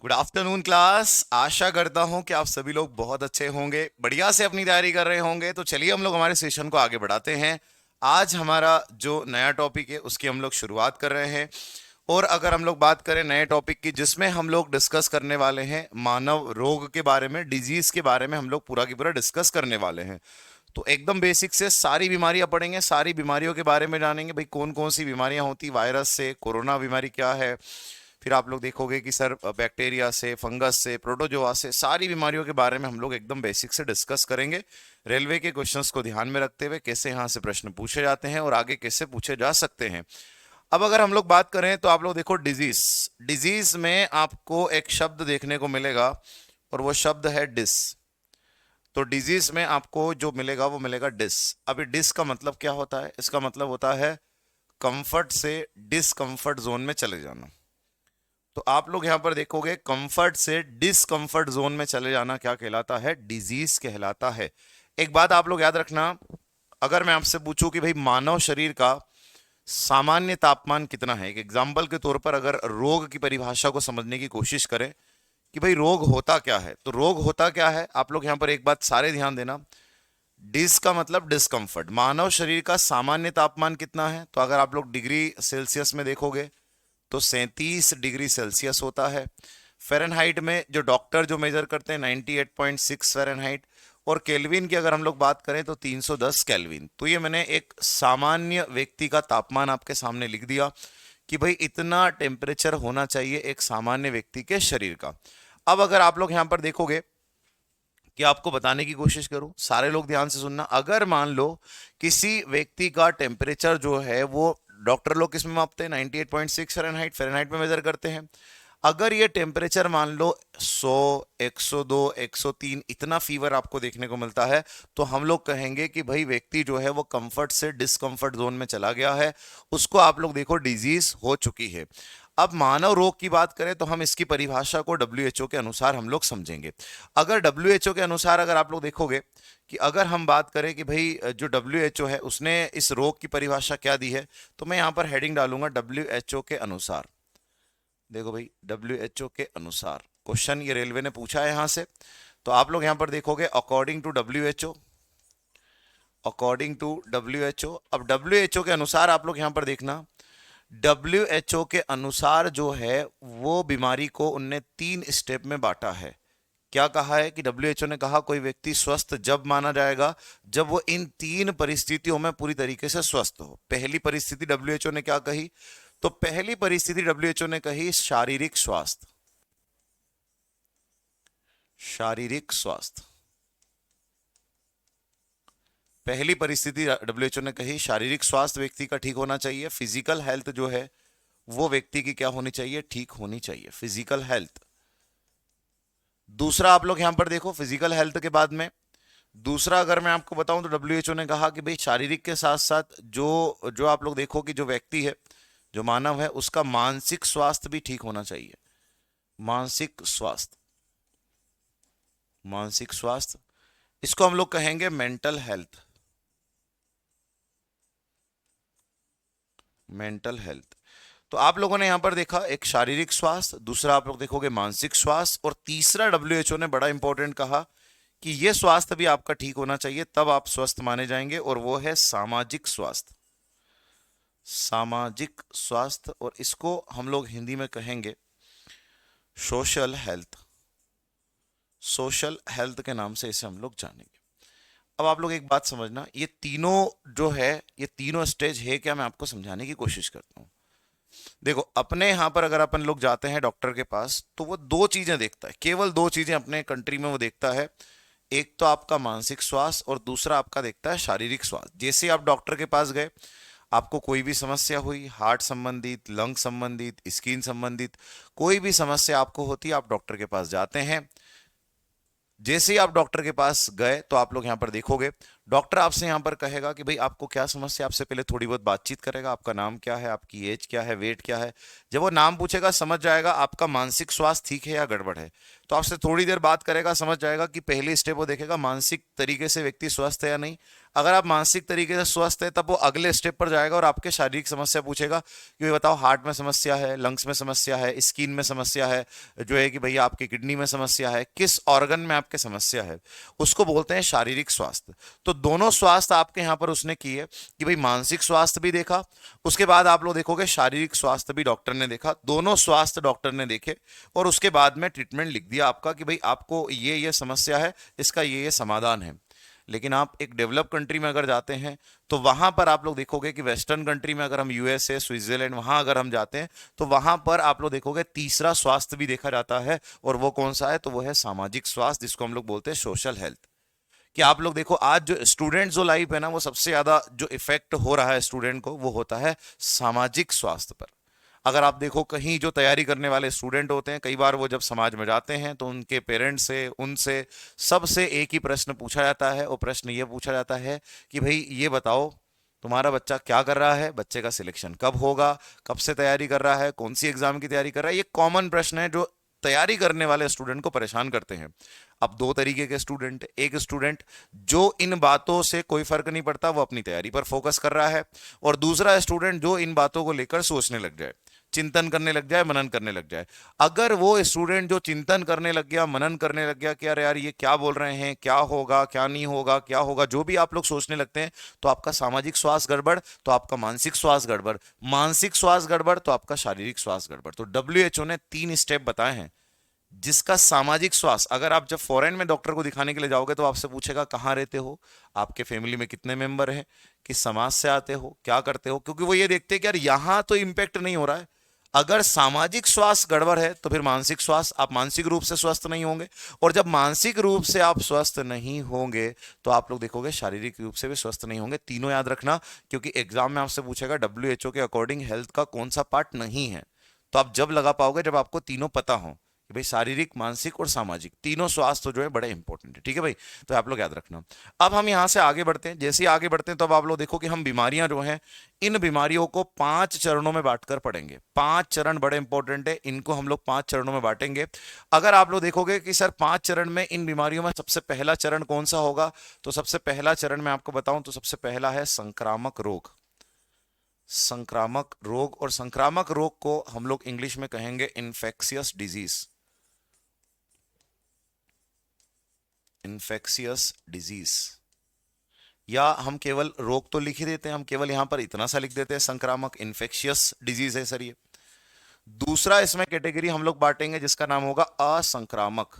Good afternoon class. आशा करता हूं कि आप सभी लोग बहुत अच्छे होंगे, बढ़िया से अपनी तैयारी कर रहे होंगे। तो चलिए हम लोग हमारे सेशन को आगे बढ़ाते हैं। आज हमारा जो नया टॉपिक है उसकी हम लोग शुरुआत कर रहे हैं। और अगर हम लोग बात करें नए टॉपिक की, जिसमें हम लोग डिस्कस करने वाले हैं मानव रोग के बारे में, डिजीज के बारे में हम लोग पूरा की पूरा डिस्कस करने वाले हैं। तो एकदम बेसिक से सारी बीमारियां पढ़ेंगे, सारी बीमारियों के बारे में जानेंगे, भाई कौन कौन सी बीमारियां होती, वायरस से, कोरोना बीमारी क्या है। फिर आप लोग देखोगे कि सर बैक्टीरिया से, फंगस से, प्रोटोजोआ से, सारी बीमारियों के बारे में हम लोग एकदम बेसिक से डिस्कस करेंगे। रेलवे के क्वेश्चंस को ध्यान में रखते हुए कैसे यहाँ से प्रश्न पूछे जाते हैं और आगे कैसे पूछे जा सकते हैं। अब अगर हम लोग बात करें तो आप लोग देखो, डिजीज। डिजीज में आपको एक शब्द देखने को मिलेगा और वो शब्द है डिस। तो डिजीज में आपको जो मिलेगा वो मिलेगा डिस। अभी डिस का मतलब क्या होता है? इसका मतलब होता है कंफर्ट से डिसकंफर्ट जोन में चले जाना। तो आप लोग यहां पर देखोगे, कंफर्ट से डिसकंफर्ट जोन में चले जाना क्या कहलाता है? डिजीज कहलाता है। एक बात आप लोग याद रखना, अगर मैं आपसे पूछूं कि भाई मानव शरीर का सामान्य तापमान कितना है, एक एग्जाम्पल के तौर पर अगर रोग की परिभाषा को समझने की कोशिश करें कि भाई रोग होता क्या है, तो रोग होता क्या है, आप लोग यहां पर एक बात सारे ध्यान देना। डिस का मतलब डिस्कंफर्ट। मानव शरीर का सामान्य तापमान कितना है? तो अगर आप लोग डिग्री सेल्सियस में देखोगे तो 37 डिग्री सेल्सियस होता है। फ़ारेनहाइट में जो डॉक्टर जो मेजर करते हैं 98.6 फ़ारेनहाइट। और केल्विन की अगर हम लोग बात करें तो 310 केल्विन। तो ये मैंने एक सामान्य व्यक्ति का तापमान आपके सामने लिख दिया कि भाई इतना टेम्परेचर होना चाहिए एक सामान्य व्यक्ति के शरीर का। अब अगर आप लोग यहां पर देखोगे कि आपको बताने की कोशिश करूं, सारे लोग ध्यान से सुनना। अगर मान लो किसी व्यक्ति का टेम्परेचर जो है वो, डॉक्टर लोग किस में मापते हैं? 98.6 फ़ारेनहाइट, फ़ारेनहाइट में मेजर करते हैं। अगर ये टेम्परेचर मान लो 100, 102, 103 इतना फीवर आपको देखने को मिलता है, तो हम लोग कहेंगे कि भाई व्यक्ति जो है वो कंफर्ट से डिस्कंफर्ट जोन में चला गया है, उसको आप लोग देखो डिजीज हो चुकी है। अब मानव रोग की बात करें तो हम इसकी परिभाषा को डब्ल्यूएचओ के अनुसार हम लोग समझेंगे। अगर डब्ल्यूएचओ के अनुसार अगर आप लोग देखोगे कि अगर हम बात करें कि भाई जो डब्ल्यूएचओ है उसने इस रोग की परिभाषा क्या दी है, तो मैं यहां पर हेडिंग डालूंगा डब्ल्यूएचओ के अनुसार। देखो भाई, डब्ल्यूएचओ के अनुसार क्वेश्चन ये रेलवे ने पूछा है यहां से। तो आप लोग यहां पर देखोगे according to WHO, according to WHO. अब डब्ल्यूएचओ के अनुसार आप लोग यहां पर देखना, डब्ल्यूएचओ के अनुसार जो है वो बीमारी को उनने 3 स्टेप में बांटा है। क्या कहा है कि डब्ल्यूएचओ ने कहा कोई व्यक्ति स्वस्थ जब माना जाएगा जब वो इन 3 परिस्थितियों में पूरी तरीके से स्वस्थ हो। पहली परिस्थिति डब्ल्यूएचओ ने क्या कही? तो पहली परिस्थिति डब्ल्यूएचओ ने कही शारीरिक स्वास्थ्य। शारीरिक स्वास्थ्य पहली परिस्थिति डब्ल्यूएचओ ने कही, शारीरिक स्वास्थ्य व्यक्ति का ठीक होना चाहिए। फिजिकल हेल्थ जो है वो व्यक्ति की क्या होनी चाहिए? ठीक होनी चाहिए, फिजिकल हेल्थ। दूसरा आप लोग यहां पर देखो, फिजिकल हेल्थ के बाद में दूसरा अगर मैं आपको बताऊं तो डब्ल्यूएचओ ने कहा कि भाई शारीरिक के साथ साथ जो जो आप लोग देखो कि जो व्यक्ति है, जो मानव है, उसका मानसिक स्वास्थ्य भी ठीक होना चाहिए। मानसिक स्वास्थ्य, मानसिक स्वास्थ्य, इसको हम लोग कहेंगे मेंटल हेल्थ। Mental health. तो आप लोगों ने यहां पर देखा एक शारीरिक स्वास्थ्य, दूसरा आप लोग देखोगे मानसिक स्वास्थ्य, और तीसरा डब्ल्यूएचओ ने बड़ा इंपॉर्टेंट कहा कि यह स्वास्थ्य भी आपका ठीक होना चाहिए, तब आप स्वस्थ माने जाएंगे, और वो है सामाजिक स्वास्थ्य। सामाजिक स्वास्थ्य, और इसको हम लोग हिंदी में कहेंगे सोशल हेल्थ। सोशल हेल्थ के नाम से इसे हम लोग जानेंगे। अब आप लोग एक बात समझना, ये तीनों जो है, ये तीनों स्टेज है क्या, मैं आपको समझाने की कोशिश करता हूं। देखो, अपने यहां पर अगर अपन लोग जाते हैं डॉक्टर के पास तो वो 2 चीजें देखता है, केवल 2 चीजें अपने कंट्री में वो देखता है। एक तो आपका मानसिक स्वास्थ्य और दूसरा आपका देखता है शारीरिक स्वास्थ्य। जैसे आप डॉक्टर के पास गए, आपको कोई भी समस्या हुई, हार्ट संबंधित, लंग संबंधित, स्किन संबंधित, कोई भी समस्या आपको होती है, आप डॉक्टर के पास जाते हैं। जैसे ही आप डॉक्टर के पास गए तो आप लोग यहां पर देखोगे डॉक्टर आपसे यहाँ पर कहेगा कि भाई आपको क्या समस्या, आपसे पहले थोड़ी बहुत बातचीत करेगा, आपका नाम क्या है, आपकी एज क्या है, वेट क्या है। जब वो नाम पूछेगा समझ जाएगा आपका मानसिक स्वास्थ्य ठीक है या गड़बड़ है। तो आपसे थोड़ी देर बात करेगा, समझ जाएगा कि पहली स्टेप वो देखेगा मानसिक तरीके से व्यक्ति स्वस्थ है या नहीं। अगर आप मानसिक तरीके से स्वस्थ है तब वो अगले स्टेप पर जाएगा और आपके शारीरिक समस्या पूछेगा कि भाई बताओ हार्ट में समस्या है, लंग्स में समस्या है, स्किन में समस्या है, जो है कि भैया आपकी किडनी में समस्या है, किस ऑर्गन में आपके समस्या है, उसको बोलते हैं शारीरिक स्वास्थ्य। तो दोनों स्वास्थ्य आपके यहाँ पर उसने की है कि भाई मानसिक स्वास्थ्य भी देखा, उसके बाद आप लोग देखोगे शारीरिक स्वास्थ्य भी डॉक्टर ने देखा, दोनों स्वास्थ्य डॉक्टर ने देखे और उसके बाद में ट्रीटमेंट लिख दिया आपका कि भाई आपको ये समस्या है, इसका ये समाधान है। लेकिन आप एक डेवलप कंट्री में अगर जाते हैं तो वहां पर आप लोग देखोगे कि वेस्टर्न कंट्री में अगर हम यूएसए, स्विट्जरलैंड वहां अगर हम जाते हैं तो वहां पर आप लोग देखोगे तीसरा स्वास्थ्य भी देखा जाता है। और वो कौन सा है? तो वो है सामाजिक स्वास्थ्य, जिसको हम लोग बोलते हैं सोशल हेल्थ। कि आप लोग देखो आज जो स्टूडेंट जो लाइफ है ना, वो सबसे ज्यादा जो इफेक्ट हो रहा है स्टूडेंट को वो होता है सामाजिक स्वास्थ्य पर। अगर आप देखो कहीं जो तैयारी करने वाले स्टूडेंट होते हैं, कई बार वो जब समाज में जाते हैं तो उनके पेरेंट्स से, उनसे सबसे एक ही प्रश्न पूछा जाता है। और प्रश्न ये पूछा जाता है कि भाई ये बताओ तुम्हारा बच्चा क्या कर रहा है, बच्चे का सिलेक्शन कब होगा, कब से तैयारी कर रहा है, कौन सी एग्जाम की तैयारी कर रहा है। ये कॉमन प्रश्न है जो तैयारी करने वाले स्टूडेंट को परेशान करते हैं। अब दो तरीके के स्टूडेंट, एक स्टूडेंट जो इन बातों से कोई फर्क नहीं पड़ता, वो अपनी तैयारी पर फोकस कर रहा है, और दूसरा स्टूडेंट जो इन बातों को लेकर सोचने लग जाए, चिंतन करने लग जाए, मनन करने लग जाए। अगर वो स्टूडेंट जो चिंतन करने लग गया, मनन करने लग गया कि यार यार ये क्या बोल रहे हैं, क्या होगा, क्या नहीं होगा, क्या होगा, जो भी आप लोग सोचने लगते हैं, तो आपका सामाजिक स्वास्थ्य गड़बड़, तो आपका मानसिक स्वास्थ्य गड़बड़, मानसिक स्वास्थ्य गड़बड़, तो आपका शारीरिक स्वास्थ्य गड़बड़। तो डब्ल्यूएचओ ने 3 स्टेप बताए हैं जिसका सामाजिक स्वास्थ्य। अगर आप जब फॉरेन में डॉक्टर को दिखाने के लिए जाओगे तो आपसे पूछेगा कहाँ रहते हो, आपके फैमिली में कितने मेंबर हैं, किस समाज से आते हो, क्या करते हो, क्योंकि वो ये देखते हैं कि यार यहां तो इंपैक्ट नहीं हो रहा है। अगर सामाजिक स्वास्थ्य गड़बड़ है तो फिर मानसिक स्वास्थ्य, आप मानसिक रूप से स्वस्थ नहीं होंगे, और जब मानसिक रूप से आप स्वस्थ नहीं होंगे तो आप लोग देखोगे शारीरिक रूप से भी स्वस्थ नहीं होंगे। तीनों याद रखना, क्योंकि एग्जाम में आपसे पूछेगा डब्ल्यूएचओ के अकॉर्डिंग हेल्थ का कौन सा पार्ट नहीं है। तो आप जब लगा पाओगे जब आपको तीनों पता हो कि भाई शारीरिक, मानसिक और सामाजिक तीनों स्वास्थ्य जो है बड़े इंपॉर्टेंट है। ठीक है भाई, तो आप लोग याद रखना। अब हम यहां से आगे बढ़ते हैं। जैसे ही आगे बढ़ते हैं तो अब आप लोग देखो कि हम बीमारियां जो हैं, इन बीमारियों को 5 चरणों में बांटकर पढ़ेंगे। 5 चरण बड़े इंपॉर्टेंट है, इनको हम लोग 5 चरणों में बांटेंगे। अगर आप लोग देखोगे कि सर 5 चरण में इन बीमारियों में सबसे पहला चरण कौन सा होगा, तो सबसे पहला चरण मैं आपको बताऊं तो सबसे पहला है संक्रामक रोग। संक्रामक रोग, और संक्रामक रोग को हम लोग इंग्लिश में कहेंगे इन्फेक्शियस डिजीज। इन्फेक्शियस डिजीज, या हम केवल रोग तो लिख ही देते हैं, हम केवल यहां पर इतना सा लिख देते हैं संक्रामक, इन्फेक्शियस डिजीज है सर ये। दूसरा इसमें कैटेगरी हम लोग बांटेंगे जिसका नाम होगा असंक्रामक।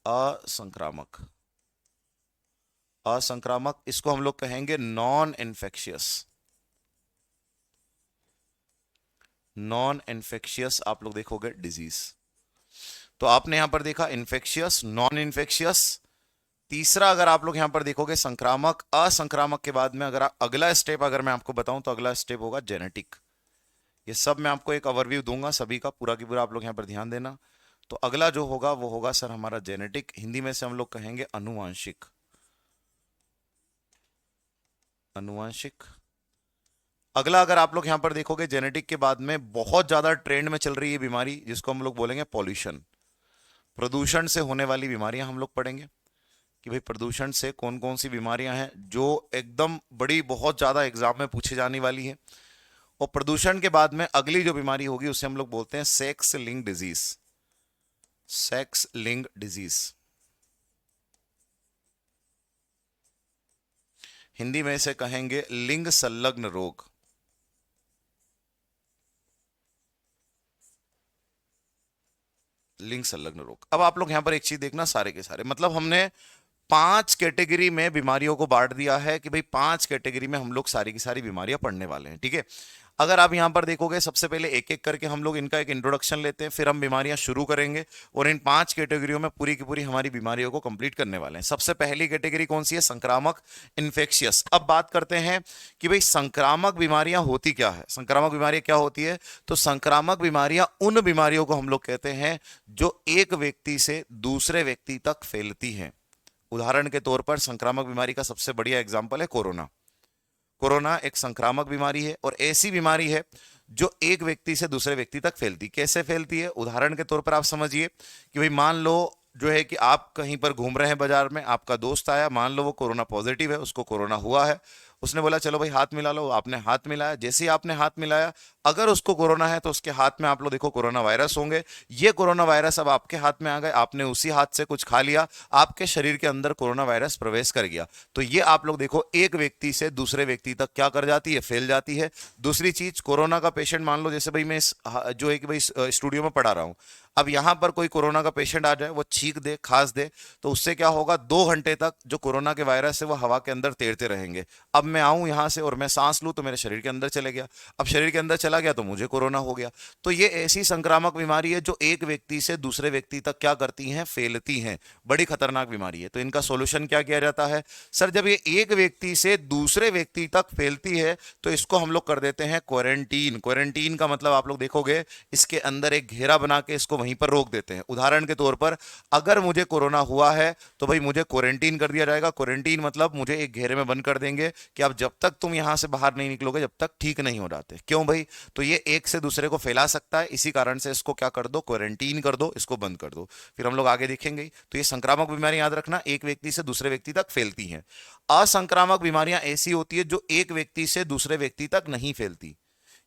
असंक्रामक, असंक्रामक, इसको हम लोग कहेंगे नॉन इन्फेक्शियस। नॉन इन्फेक्शियस आप लोग देखोगे डिजीज। तो आपने यहां पर देखा इन्फेक्शियस, नॉन इन्फेक्शियस। तीसरा अगर आप लोग यहां पर देखोगे संक्रामक। असंक्रामक के बाद में अगर अगला स्टेप अगर मैं आपको बताऊं तो अगला स्टेप होगा जेनेटिक। ये सब मैं आपको एक ओवरव्यू दूंगा सभी का, पूरा की पूरा आप लोग यहां पर ध्यान देना। तो अगला जो होगा वो होगा सर हमारा जेनेटिक, हिंदी में से हम लोग कहेंगे अनुवांशिक। अनुवांशिक। अगला अगर आप लोग यहां पर देखोगे जेनेटिक के बाद में बहुत ज्यादा ट्रेंड में चल रही है बीमारी, जिसको हम लोग बोलेंगे पॉल्यूशन। प्रदूषण से होने वाली बीमारियां हम लोग पढ़ेंगे कि भाई प्रदूषण से कौन कौन सी बीमारियां हैं जो एकदम बड़ी, बहुत ज्यादा एग्जाम में पूछी जाने वाली है। और प्रदूषण के बाद में अगली जो बीमारी होगी उसे हम लोग बोलते हैं sex link disease. Sex link disease, Hindi में इसे कहेंगे लिंग संलग्न रोग। लिंग संलग्न रोग। अब आप लोग यहां पर एक चीज देखना, सारे के सारे मतलब हमने 5 कैटेगरी में बीमारियों को बांट दिया है कि भाई 5 कैटेगरी में हम लोग सारी की सारी बीमारियां पढ़ने वाले हैं। ठीक है, अगर आप यहां पर देखोगे सबसे पहले एक एक करके हम लोग इनका एक इंट्रोडक्शन लेते हैं, फिर हम बीमारियां शुरू करेंगे और इन 5 कैटेगरियों में पूरी की पूरी हमारी बीमारियों को कंप्लीट करने वाले हैं। सबसे पहली कैटेगरी कौन सी है? संक्रामक, इन्फेक्शियस। अब बात करते हैं कि भाई संक्रामक बीमारियां होती क्या है। संक्रामक बीमारियां क्या होती है? तो संक्रामक बीमारियां उन बीमारियों को हम लोग कहते हैं जो एक व्यक्ति से दूसरे व्यक्ति तक फैलती हैं। उदाहरण के तौर पर संक्रामक बीमारी का सबसे बढ़िया एग्जाम्पल है कोरोना। कोरोना एक संक्रामक बीमारी है और ऐसी बीमारी है जो एक व्यक्ति से दूसरे व्यक्ति तक फैलती। कैसे फैलती है, उदाहरण के तौर पर आप समझिए कि भाई मान लो जो है कि आप कहीं पर घूम रहे हैं बाजार में, आपका दोस्त आया, मान लो वो कोरोना पॉजिटिव है, उसको कोरोना हुआ है। उसने बोला चलो भाई हाथ मिला लो, आपने हाथ मिलाया। जैसे ही आपने हाथ मिलाया, अगर उसको कोरोना है तो उसके हाथ में आप लोग देखो कोरोना वायरस होंगे। ये कोरोना वायरस अब आपके हाथ में आ गए, आपने उसी हाथ से कुछ खा लिया, आपके शरीर के अंदर कोरोना वायरस प्रवेश कर गया। तो ये आप लोग देखो एक व्यक्ति से दूसरे व्यक्ति तक क्या कर जाती है, फैल जाती है। दूसरी चीज, कोरोना का पेशेंट मान लो जैसे भाई मैं जो है कि भाई स्टूडियो में पढ़ा रहा हूं, अब यहां पर कोई कोरोना का पेशेंट आ जाए, वो छींक दे, खांस दे, तो उससे क्या होगा, 2 घंटे तक जो कोरोना के वायरस है वो हवा के अंदर तैरते रहेंगे। अब मैं आऊं यहां से और मैं सांस लूं तो मेरे शरीर के अंदर चले गया, अब शरीर के अंदर चला गया तो मुझे कोरोना हो गया। तो ये ऐसी संक्रामक बीमारी है जो एक व्यक्ति से दूसरे व्यक्ति तक क्या करती हैं, फैलती हैं। बड़ी खतरनाक बीमारी है। तो इनका सोल्यूशन क्या किया जाता है? सर जब ये एक व्यक्ति से दूसरे व्यक्ति तक फैलती है तो इसको हम लोग कर देते हैं क्वारंटीन। क्वारंटीन का मतलब आप लोग देखोगे इसके अंदर एक घेरा बना के इसको वहीं पर रोक देते हैं। उदाहरण के तौर पर अगर मुझे कोरोना हुआ है तो भाई मुझे क्वारंटीन कर दिया जाएगा। क्वारंटीन मतलब मुझे एक घेरे में बंद कर देंगे कि अब जब तक तुम यहां से बाहर नहीं निकलोगे जब तक ठीक नहीं हो जाते। क्यों भाई? तो ये एक से दूसरे को फैला सकता है, इसी कारण से इसको क्या कर दो, क्वारंटीन कर दो, इसको बंद कर दो। फिर हम लोग आगे देखेंगे। तो ये संक्रामक बीमारी याद रखना, एक व्यक्ति से दूसरे व्यक्ति तक फैलती हैं। असंक्रामक बीमारियां ऐसी होती है जो एक व्यक्ति से दूसरे व्यक्ति तक नहीं फैलती।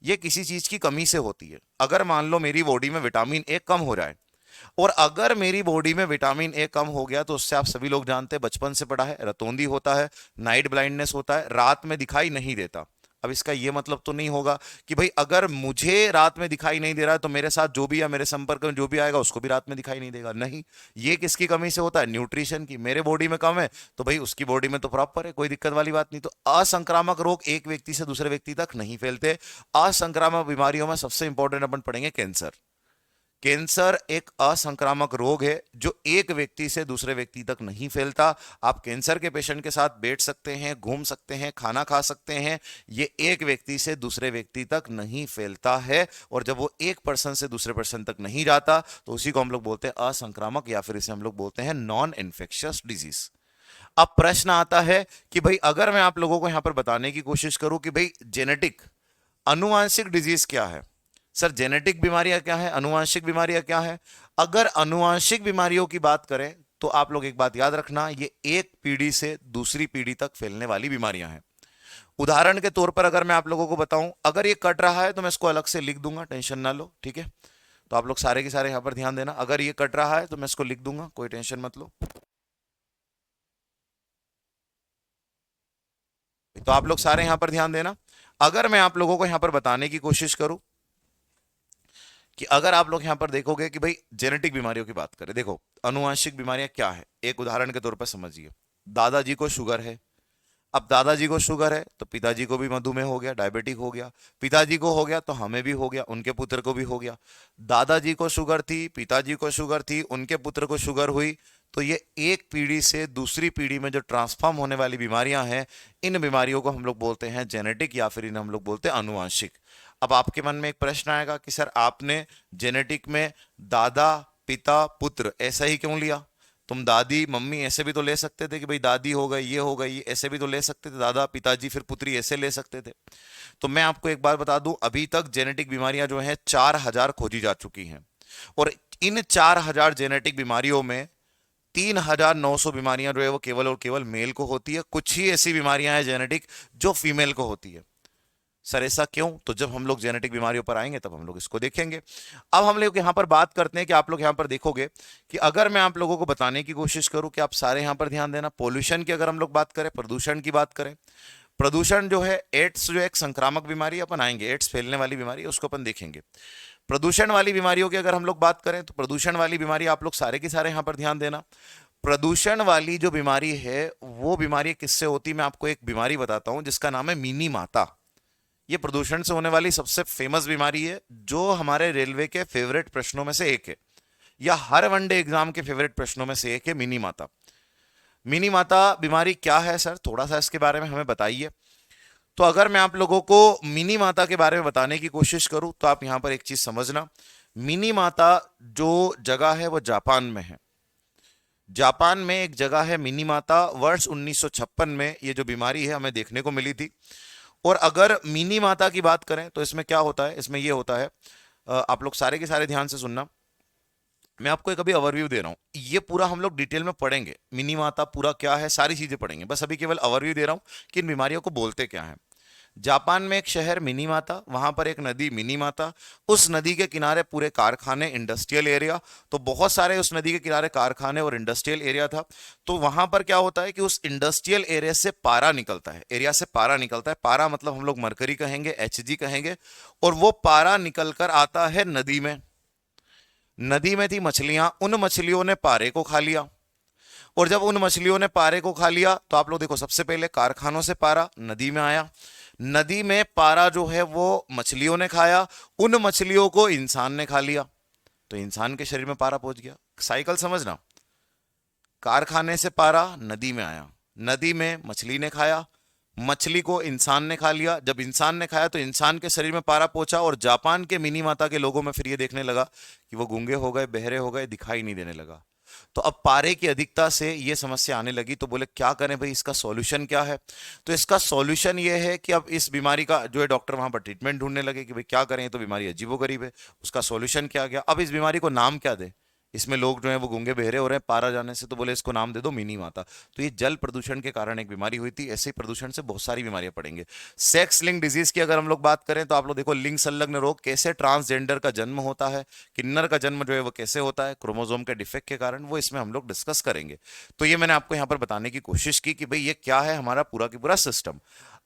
ये किसी चीज की कमी से होती है। अगर मान लो मेरी बॉडी में विटामिन ए कम हो जाए, और अगर मेरी बॉडी में विटामिन ए कम हो गया तो उससे आप सभी लोग जानते हैं, बचपन से पढ़ा है, रतौंधी होता है, नाइट ब्लाइंडनेस होता है, रात में दिखाई नहीं देता। अब इसका यह मतलब तो नहीं होगा कि भाई अगर मुझे रात में दिखाई नहीं दे रहा है तो मेरे साथ जो भी या मेरे संपर्क में जो भी आएगा उसको भी रात में दिखाई नहीं देगा। नहीं, ये किसकी कमी से होता है? न्यूट्रिशन की। मेरे बॉडी में कम है तो भाई उसकी बॉडी में तो प्रॉपर है, कोई दिक्कत वाली बात नहीं। तो असंक्रामक रोग एक व्यक्ति से दूसरे व्यक्ति तक नहीं फैलते। असंक्रामक बीमारियों में सबसे इंपॉर्टेंट अपन पढ़ेंगे कैंसर। कैंसर एक असंक्रामक रोग है जो एक व्यक्ति से दूसरे व्यक्ति तक नहीं फैलता। आप कैंसर के पेशेंट के साथ बैठ सकते हैं, घूम सकते हैं, खाना खा सकते हैं, ये एक व्यक्ति से दूसरे व्यक्ति तक नहीं फैलता है। और जब वो एक पर्सन से दूसरे पर्सन तक नहीं जाता तो उसी को हम लोग बोलते हैं असंक्रामक, या फिर इसे हम लोग बोलते हैं नॉन इन्फेक्शियस डिजीज। अब प्रश्न आता है कि भाई अगर मैं आप लोगों को यहां पर बताने की कोशिश करूं कि भाई जेनेटिक, अनुवांशिक डिजीज क्या है। सर जेनेटिक बीमारियां क्या है, अनुवांशिक बीमारियां क्या है? अगर अनुवांशिक बीमारियों की बात करें तो आप लोग एक बात याद रखना, ये एक पीढ़ी से दूसरी पीढ़ी तक फैलने वाली बीमारियां हैं। उदाहरण के तौर पर अगर मैं आप लोगों को बताऊं, अगर ये कट रहा है तो मैं इसको अलग से लिख दूंगा, टेंशन ना लो, ठीक है? तो आप लोग सारे के सारे यहां पर ध्यान देना। अगर ये कट रहा है तो मैं इसको लिख दूंगा, कोई टेंशन मत लो। तो आप लोग सारे यहां पर ध्यान देना। अगर मैं आप लोगों को यहां पर बताने की कोशिश करूं कि अगर आप लोग यहां पर देखोगे कि भाई जेनेटिक बीमारियों की बात करें, देखो अनुवांशिक बीमारियां क्या है, एक उदाहरण के तौर पर समझिए। दादाजी को शुगर है। अब दादाजी को शुगर है तो पिताजी को भी मधुमेह हो गया, डायबिटिक हो गया। पिताजी को हो गया तो हमें भी हो गया, उनके पुत्र को भी हो गया। दादाजी को शुगर थी, पिताजी को शुगर थी, उनके पुत्र को शुगर हुई। तो ये एक पीढ़ी से दूसरी पीढ़ी में जो ट्रांसफॉर्म होने वाली बीमारियां हैं, इन बीमारियों को हम लोग बोलते हैं जेनेटिक, या फिर इन्हें हम लोग बोलते हैं अनुवांशिक। अब आपके मन में एक प्रश्न आएगा कि सर आपने जेनेटिक में दादा, पिता, पुत्र ऐसा ही क्यों लिया? तुम दादी, मम्मी ऐसे भी तो ले सकते थे कि भाई दादी हो गई, ये हो गई, ऐसे भी तो ले सकते थे, दादा, पिताजी, फिर पुत्री, ऐसे ले सकते थे। तो मैं आपको एक बात बता दूं, अभी तक जेनेटिक बीमारियां जो हैं 4000 खोजी जा चुकी हैं। और इन 4000 जेनेटिक बीमारियों में 3900 बीमारियां जो है वो केवल और केवल मेल को होती है। कुछ ही ऐसी बीमारियां हैं जेनेटिक जो फीमेल को होती है। सर ऐसा क्यों? तो जब हम लोग जेनेटिक बीमारियों पर आएंगे तब हम लोग इसको देखेंगे। अब हम लोग यहां पर बात करते हैं कि आप लोग यहां पर देखोगे कि अगर मैं आप लोगों को बताने की कोशिश करूं कि आप सारे यहां पर ध्यान देना, पोल्यूशन की अगर हम लोग बात करें, प्रदूषण की बात करें, प्रदूषण जो है, एड्स जो एक संक्रामक बीमारी, अपन आएंगे, एड्स फैलने वाली बीमारी है, उसको अपन देखेंगे। प्रदूषण वाली बीमारियों की अगर हम लोग बात करें तो प्रदूषण वाली बीमारी आप लोग सारे के सारे यहां पर ध्यान देना। प्रदूषण वाली जो बीमारी है वो बीमारी किससे होती है? मैं आपको एक बीमारी बताता हूं जिसका नाम है मिनी माता। ये प्रदूषण से होने वाली सबसे फेमस बीमारी है, जो हमारे रेलवे के फेवरेट प्रश्नों में से एक है, या हर वनडे एग्जाम के फेवरेट प्रश्नों में से एक है, मिनी माता। मिनी माता बीमारी क्या है सर, थोड़ा सा इसके बारे में हमें बताइए। तो अगर मैं आप लोगों को मिनी माता के बारे में बताने की कोशिश करूं तो आप यहां पर एक चीज समझना, मिनी माता जो जगह है वो जापान में है। जापान में एक जगह है मिनीमाता, वर्ष 1956 में ये जो बीमारी है हमें देखने को मिली थी। और अगर मिनीमाता की बात करें तो इसमें क्या होता है, इसमें ये होता है, आप लोग सारे के सारे ध्यान से सुनना। मैं आपको एक अभी ओवरव्यू दे रहा हूं, ये पूरा हम लोग डिटेल में पढ़ेंगे, मिनीमाता पूरा क्या है, सारी चीजें पढ़ेंगे, बस अभी केवल ओवरव्यू दे रहा हूं कि इन बीमारियों को बोलते क्या है। जापान में एक शहर मिनीमाता, वहां पर एक नदी मिनीमाता, उस नदी के किनारे पूरे कारखाने, इंडस्ट्रियल एरिया, तो बहुत सारे उस नदी के किनारे कारखाने और इंडस्ट्रियल एरिया था। तो वहां पर क्या होता है कि उस इंडस्ट्रियल एरिया से पारा निकलता है, एरिया से पारा निकलता है, पारा मतलब हम लोग मरकरी कहेंगे, एचजी कहेंगे, और वो पारा निकलकर आता है नदी में। नदी में थी मछलियां, उन मछलियों ने पारे को खा लिया, और जब उन मछलियों ने पारे को खा लिया तो आप लोग देखो, सबसे पहले कारखानों से पारा नदी में आया, नदी में पारा जो है वो मछलियों ने खाया, उन मछलियों को इंसान ने खा लिया, तो इंसान के शरीर में पारा पहुंच गया। साइकिल समझना, कारखाने से पारा नदी में आया, नदी में मछली ने खाया, मछली को इंसान ने खा लिया, जब इंसान ने खाया तो इंसान के शरीर में पारा पहुंचा, और जापान के मिनी माता के लोगों में फिर ये देखने लगा कि वो गूंगे हो गए, बहरे हो गए, दिखाई नहीं देने लगा। तो अब पारे की अधिकता से ये समस्या आने लगी, तो बोले क्या करें भाई, इसका सॉल्यूशन क्या है। तो इसका सॉल्यूशन ये है कि अब इस बीमारी का जो है डॉक्टर वहां पर ट्रीटमेंट ढूंढने लगे कि भाई क्या करें, तो बीमारी अजीबोगरीब है। उसका सॉल्यूशन क्या गया, अब इस बीमारी को नाम क्या दे, इसमें लोग जो है वो गूंगे बहरे हो रहे हैं पारा जाने से, तो बोले इसको नाम दे दो मिनी माता। तो ये जल प्रदूषण के कारण एक बीमारी हुई थी, ऐसे ही प्रदूषण से बहुत सारी बीमारियां पड़ेंगे। सेक्स लिंक डिजीज की अगर हम लोग बात करें तो आप लोग देखो, लिंग संलग्न रोग, कैसे ट्रांसजेंडर का जन्म होता है, किन्नर का जन्म जो है वो कैसे होता है, क्रोमोसोम के डिफेक्ट के कारण, वो इसमें हम लोग डिस्कस करेंगे। तो ये मैंने आपको यहाँ पर बताने की कोशिश की कि भाई ये क्या है हमारा पूरा की पूरा सिस्टम।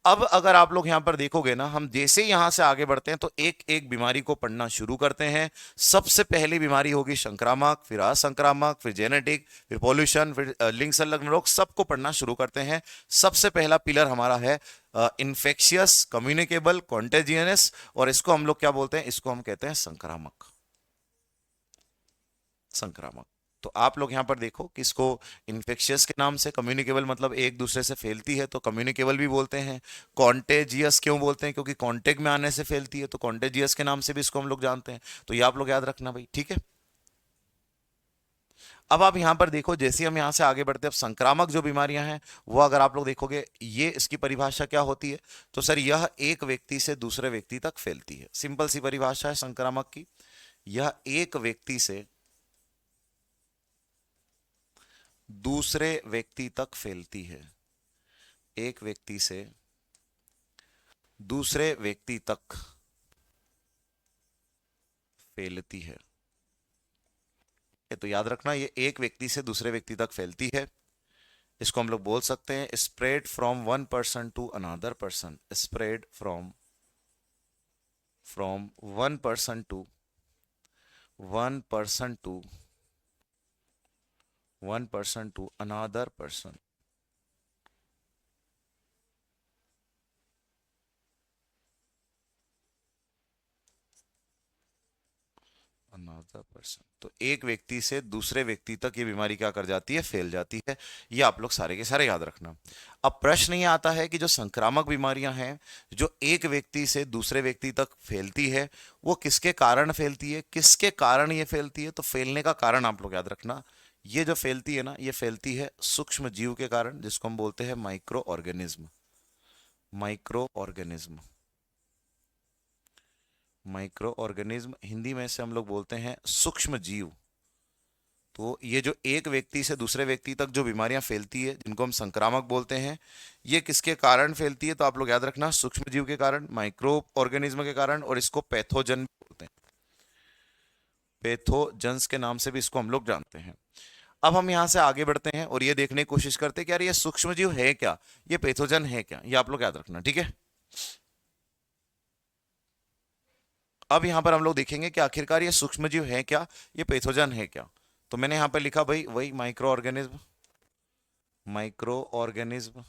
अब अगर आप लोग यहां पर देखोगे ना, हम जैसे ही यहां से आगे बढ़ते हैं तो एक एक बीमारी को पढ़ना शुरू करते हैं। सबसे पहली बीमारी होगी संक्रामक, फिर असंक्रामक, फिर जेनेटिक, फिर पॉल्यूशन, फिर लिंग संलग्न रोग, सबको पढ़ना शुरू करते हैं। सबसे पहला पिलर हमारा है इन्फेक्शियस, कम्युनिकेबल, कॉन्टेजियस, और इसको हम लोग क्या बोलते हैं, इसको हम कहते हैं संक्रामक। संक्रामक। तो आप लोग यहां पर देखो कि इसको इन्फेक्शियस के नाम से, कम्युनिकेबल मतलब एक दूसरे से फैलती है तो कम्युनिकेबल भी बोलते हैं। कॉन्टेजियस क्यों बोलते हैं, क्योंकि कॉन्टेक्ट में आने से फैलती है, तो कॉन्टेजियस के नाम से भी इसको हम लोग जानते हैं। तो ये आप लोग याद रखना भाई, ठीक है। अब आप यहां पर देखो, जैसे हम यहां से आगे बढ़ते हैं, अब संक्रामक जो बीमारियां हैं वो अगर आप लोग देखोगे, ये इसकी परिभाषा क्या होती है, तो सर यह एक व्यक्ति से दूसरे व्यक्ति तक फैलती है। सिंपल सी परिभाषा है संक्रामक की, यह एक व्यक्ति से दूसरे व्यक्ति तक फैलती है, एक व्यक्ति से दूसरे व्यक्ति तक फैलती है। ये तो याद रखना, ये एक व्यक्ति से दूसरे व्यक्ति तक फैलती है। इसको हम लोग बोल सकते हैं spread from one person to another person, spread from one person to another person. Another person, तो एक व्यक्ति से दूसरे व्यक्ति तक ये बीमारी क्या कर जाती है, फैल जाती है। ये आप लोग सारे के सारे याद रखना। अब प्रश्न ये आता है कि जो संक्रामक बीमारियां हैं जो एक व्यक्ति से दूसरे व्यक्ति तक फैलती है, वो किसके कारण फैलती है, किसके कारण ये फैलती है। तो फैलने का कारण आप लोग याद रखना, ये जो फैलती है ना, ये फैलती है सूक्ष्म जीव के कारण, जिसको हम बोलते हैं micro organism. Micro organism, micro organism Hindi में से हम लोग बोलते हैं सूक्ष्म जीव। तो ये जो एक व्यक्ति से दूसरे व्यक्ति तक जो बीमारियां फैलती है, जिनको हम संक्रामक बोलते हैं, ये किसके कारण फैलती है, तो आप लोग याद रखना सूक्ष्म जीव के कारण, माइक्रो ऑर्गेनिज्म के कारण, और इसको पैथोजन भी बोलते हैं। पैथोजन्स के नाम से भी इसको हम लोग जानते हैं। अब हम यहां से आगे बढ़ते हैं और ये देखने की कोशिश करते हैं कि यार ये सूक्ष्म जीव है क्या, ये पैथोजन है क्या, ये आप लोग याद रखना, ठीक है। अब यहां पर हम लोग देखेंगे कि आखिरकार ये सूक्ष्मजीव है क्या, ये पैथोजन है क्या। तो मैंने यहां पर लिखा भाई वही micro organism, micro organism,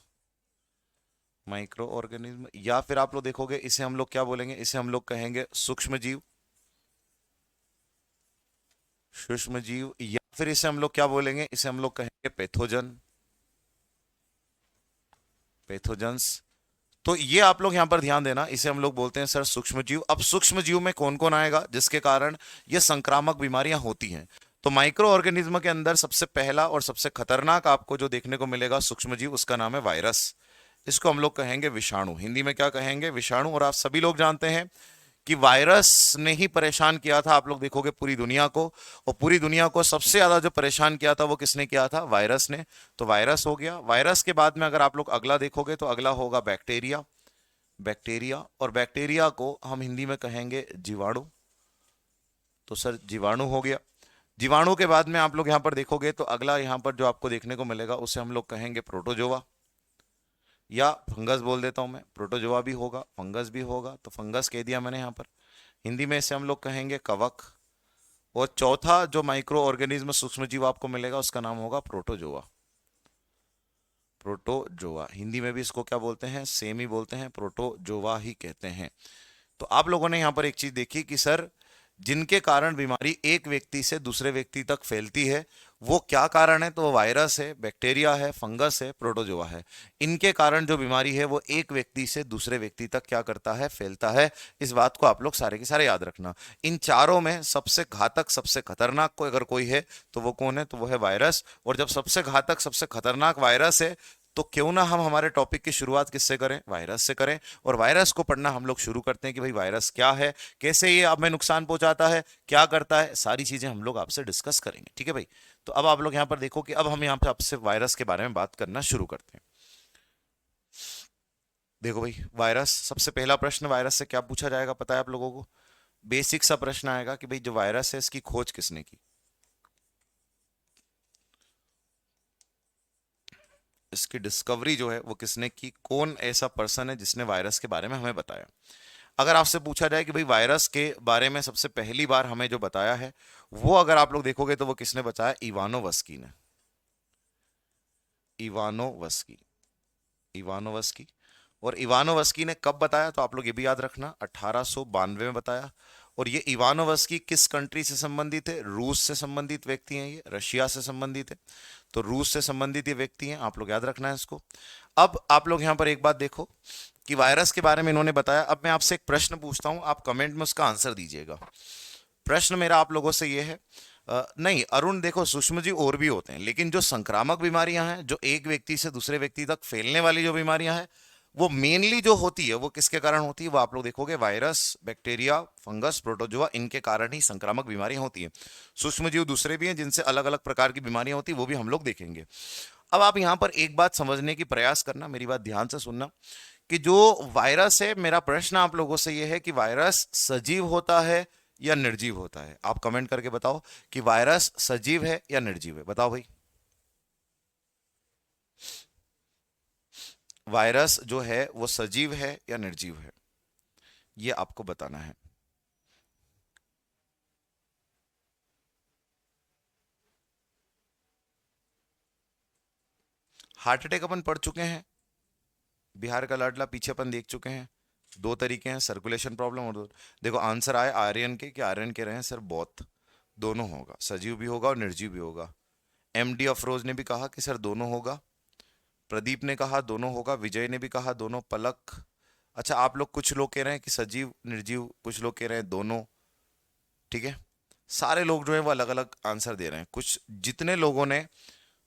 micro organism, या फिर आप लोग देखोगे इसे हम लोग क्या बोलेंगे, इसे हम लोग कहेंगे सूक्ष्मजीव, सूक्ष्मजीव, या फिर इसे हम लोग क्या बोलेंगे, इसे हम लोग कहेंगे पैथोजन, पैथोजन्स। तो ये आप लोग यहां पर ध्यान देना, इसे हम लोग बोलते हैं सर सूक्ष्मजीव। अब सूक्ष्मजीव में कौन कौन आएगा जिसके कारण ये संक्रामक बीमारियां होती हैं। तो माइक्रो ऑर्गेनिज्म के अंदर सबसे पहला और सबसे खतरनाक आपको जो देखने को मिलेगा सूक्ष्मजीव, उसका नाम है वायरस। इसको हम लोग कहेंगे विषाणु, हिंदी में क्या कहेंगे, विषाणु। और आप सभी लोग जानते हैं कि वायरस ने ही परेशान किया था, आप लोग देखोगे, पूरी दुनिया को। और पूरी दुनिया को सबसे ज्यादा जो परेशान किया था वो किसने किया था, वायरस ने। तो वायरस हो गया। वायरस के बाद में अगर आप लोग अगला देखोगे तो अगला होगा बैक्टीरिया। बैक्टीरिया, और बैक्टीरिया को हम हिंदी में कहेंगे जीवाणु। तो सर जीवाणु हो गया। जीवाणु के बाद में आप लोग यहां पर देखोगे तो अगला यहां पर जो आपको देखने को मिलेगा उसे हम लोग कहेंगे प्रोटोजोआ, या फंगस बोल देता हूं मैं। प्रोटोजोआ भी होगा, फंगस भी होगा, तो फंगस कह दिया मैंने यहां पर। हिंदी में इसे हम लोग कहेंगे कवक। और चौथा जो माइक्रो ऑर्गेनिज्म सूक्ष्मजीव आपको मिलेगा उसका नाम होगा प्रोटोजोआ। प्रोटोजोआ, हिंदी में भी इसको क्या बोलते हैं, सेम ही बोलते हैं, प्रोटोजोआ ही कहते हैं। तो आप लोगों ने यहां पर एक चीज देखी कि सर जिनके कारण बीमारी एक व्यक्ति से दूसरे व्यक्ति तक फैलती है वो क्या कारण है, तो वो वायरस है, बैक्टीरिया है, फंगस है, प्रोटोजोआ है। इनके कारण जो बीमारी है वो एक व्यक्ति से दूसरे व्यक्ति तक क्या करता है, फैलता है। इस बात को आप लोग सारे के सारे याद रखना। इन चारों में सबसे घातक, सबसे खतरनाक कोई अगर कोई है तो वो कौन है, तो वो है वायरस। और जब सबसे घातक, सबसे खतरनाक वायरस है, तो क्यों ना हम हमारे टॉपिक की शुरुआत किससे करें, वायरस से करें। और वायरस को पढ़ना हम लोग शुरू करते हैं कि भाई वायरस क्या है, कैसे ये हमें नुकसान पहुंचाता है, क्या करता है, सारी चीजें हम लोग आपसे डिस्कस करेंगे, ठीक है भाई। तो अब आप लोग यहां पर देखो कि अब हम यहां पर आपसे वायरस के बारे में बात करना शुरू करते हैं। देखो भाई, वायरस, सबसे पहला प्रश्न वायरस से क्या पूछा जाएगा पता है आप लोगों को? बेसिक सा प्रश्न आएगा कि भाई जो वायरस है इसकी खोज किसने की, इसकी डिस्कवरी जो है वो किसने की, कौन ऐसा पर्सन है जिसने वायरस के बारे में हमें बताया। अगर आपसे पूछा जाए कि भाई वायरस के बारे में सबसे पहली बार हमें जो बताया है वो अगर आप लोग देखोगे तो वो किसने बताया, इवानोवस्की ने। Ivanovsky, Ivanovsky. और इवानोवस्की ने कब बताया, तो आप लोग ये भी याद रखना, 1892 में बताया। और ये इवानोवस्की किस कंट्री से संबंधित है, रूस से संबंधित व्यक्ति हैं, ये रशिया से संबंधित है। तो रूस से संबंधित ये व्यक्ति हैं, आप लोग याद रखना है इसको। अब आप लोग यहां पर एक बात देखो कि वायरस के बारे में इन्होंने बताया। अब मैं आपसे एक प्रश्न पूछता हूं, आप कमेंट में उसका आंसर दीजिएगा। प्रश्न मेरा आप लोगों से ये है, नहीं अरुण, देखो सूक्ष्म जीव और भी होते हैं, लेकिन जो संक्रामक बीमारियां हैं, जो एक व्यक्ति से दूसरे व्यक्ति तक फैलने वाली जो बीमारियां हैं, वो मेनली जो होती है वो किसके कारण होती है, वो आप लोग देखोगे वायरस, बैक्टीरिया, फंगस, प्रोटोजोआ, इनके कारण ही संक्रामक बीमारियां होती हैं। सूक्ष्म जीव दूसरे भी हैं जिनसे अलग अलग प्रकार की बीमारियां होती है, वो भी हम लोग देखेंगे। अब आप यहां पर एक बात समझने की प्रयास करना, मेरी बात ध्यान से सुनना, कि जो वायरस है, मेरा प्रश्न आप लोगों से यह है कि वायरस सजीव होता है या निर्जीव होता है। आप कमेंट करके बताओ कि वायरस सजीव है या निर्जीव है, बताओ भाई। वायरस जो है वो सजीव है या निर्जीव है, ये आपको बताना है। हार्ट अटैक अपन पढ़ चुके हैं, बिहार का लाडला पीछे अपन देख चुके हैं। दो तरीके हैं, सर्कुलेशन प्रॉब्लम और देखो आंसर आए आर्यन के, कि आर्यन कह रहे हैं सर बोथ, दोनों होगा, सजीव भी होगा और निर्जीव भी होगा। एमडी अफरोज ने भी कहा कि सर दोनों होगा। प्रदीप ने कहा दोनों होगा। विजय ने भी कहा दोनों। पलक, अच्छा आप लोग, कुछ लोग कह रहे हैं कि सजीव निर्जीव, कुछ लोग कह रहे हैं दोनों, ठीक है। सारे लोग जो है वो अलग अलग आंसर दे रहे हैं। कुछ जितने लोगों ने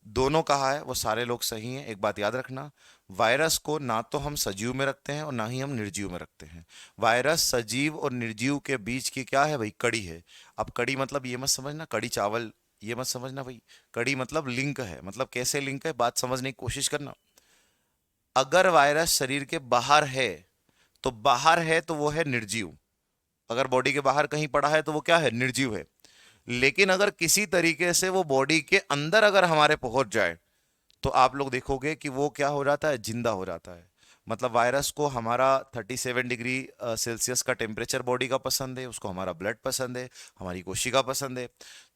दोनों कहा है वो सारे लोग सही हैं। एक बात याद रखना, वायरस को ना तो हम सजीव में रखते हैं और ना ही हम निर्जीव में रखते हैं। वायरस सजीव और निर्जीव के बीच की क्या है भाई, कड़ी है। अब कड़ी मतलब ये मत समझना कड़ी चावल, ये मत समझना भाई। कड़ी मतलब लिंक है, मतलब कैसे लिंक है, बात समझने की कोशिश करना। अगर वायरस शरीर के बाहर है तो बाहर है तो वो है निर्जीव। अगर बॉडी के बाहर कहीं पड़ा है तो वो क्या है, निर्जीव है। लेकिन अगर किसी तरीके से वो बॉडी के अंदर अगर हमारे पहुंच जाए तो आप लोग देखोगे कि वो क्या हो जाता है, जिंदा हो जाता है। मतलब वायरस को हमारा 37 डिग्री सेल्सियस का टेम्परेचर बॉडी का पसंद है, उसको हमारा ब्लड पसंद है, हमारी कोशिका पसंद है।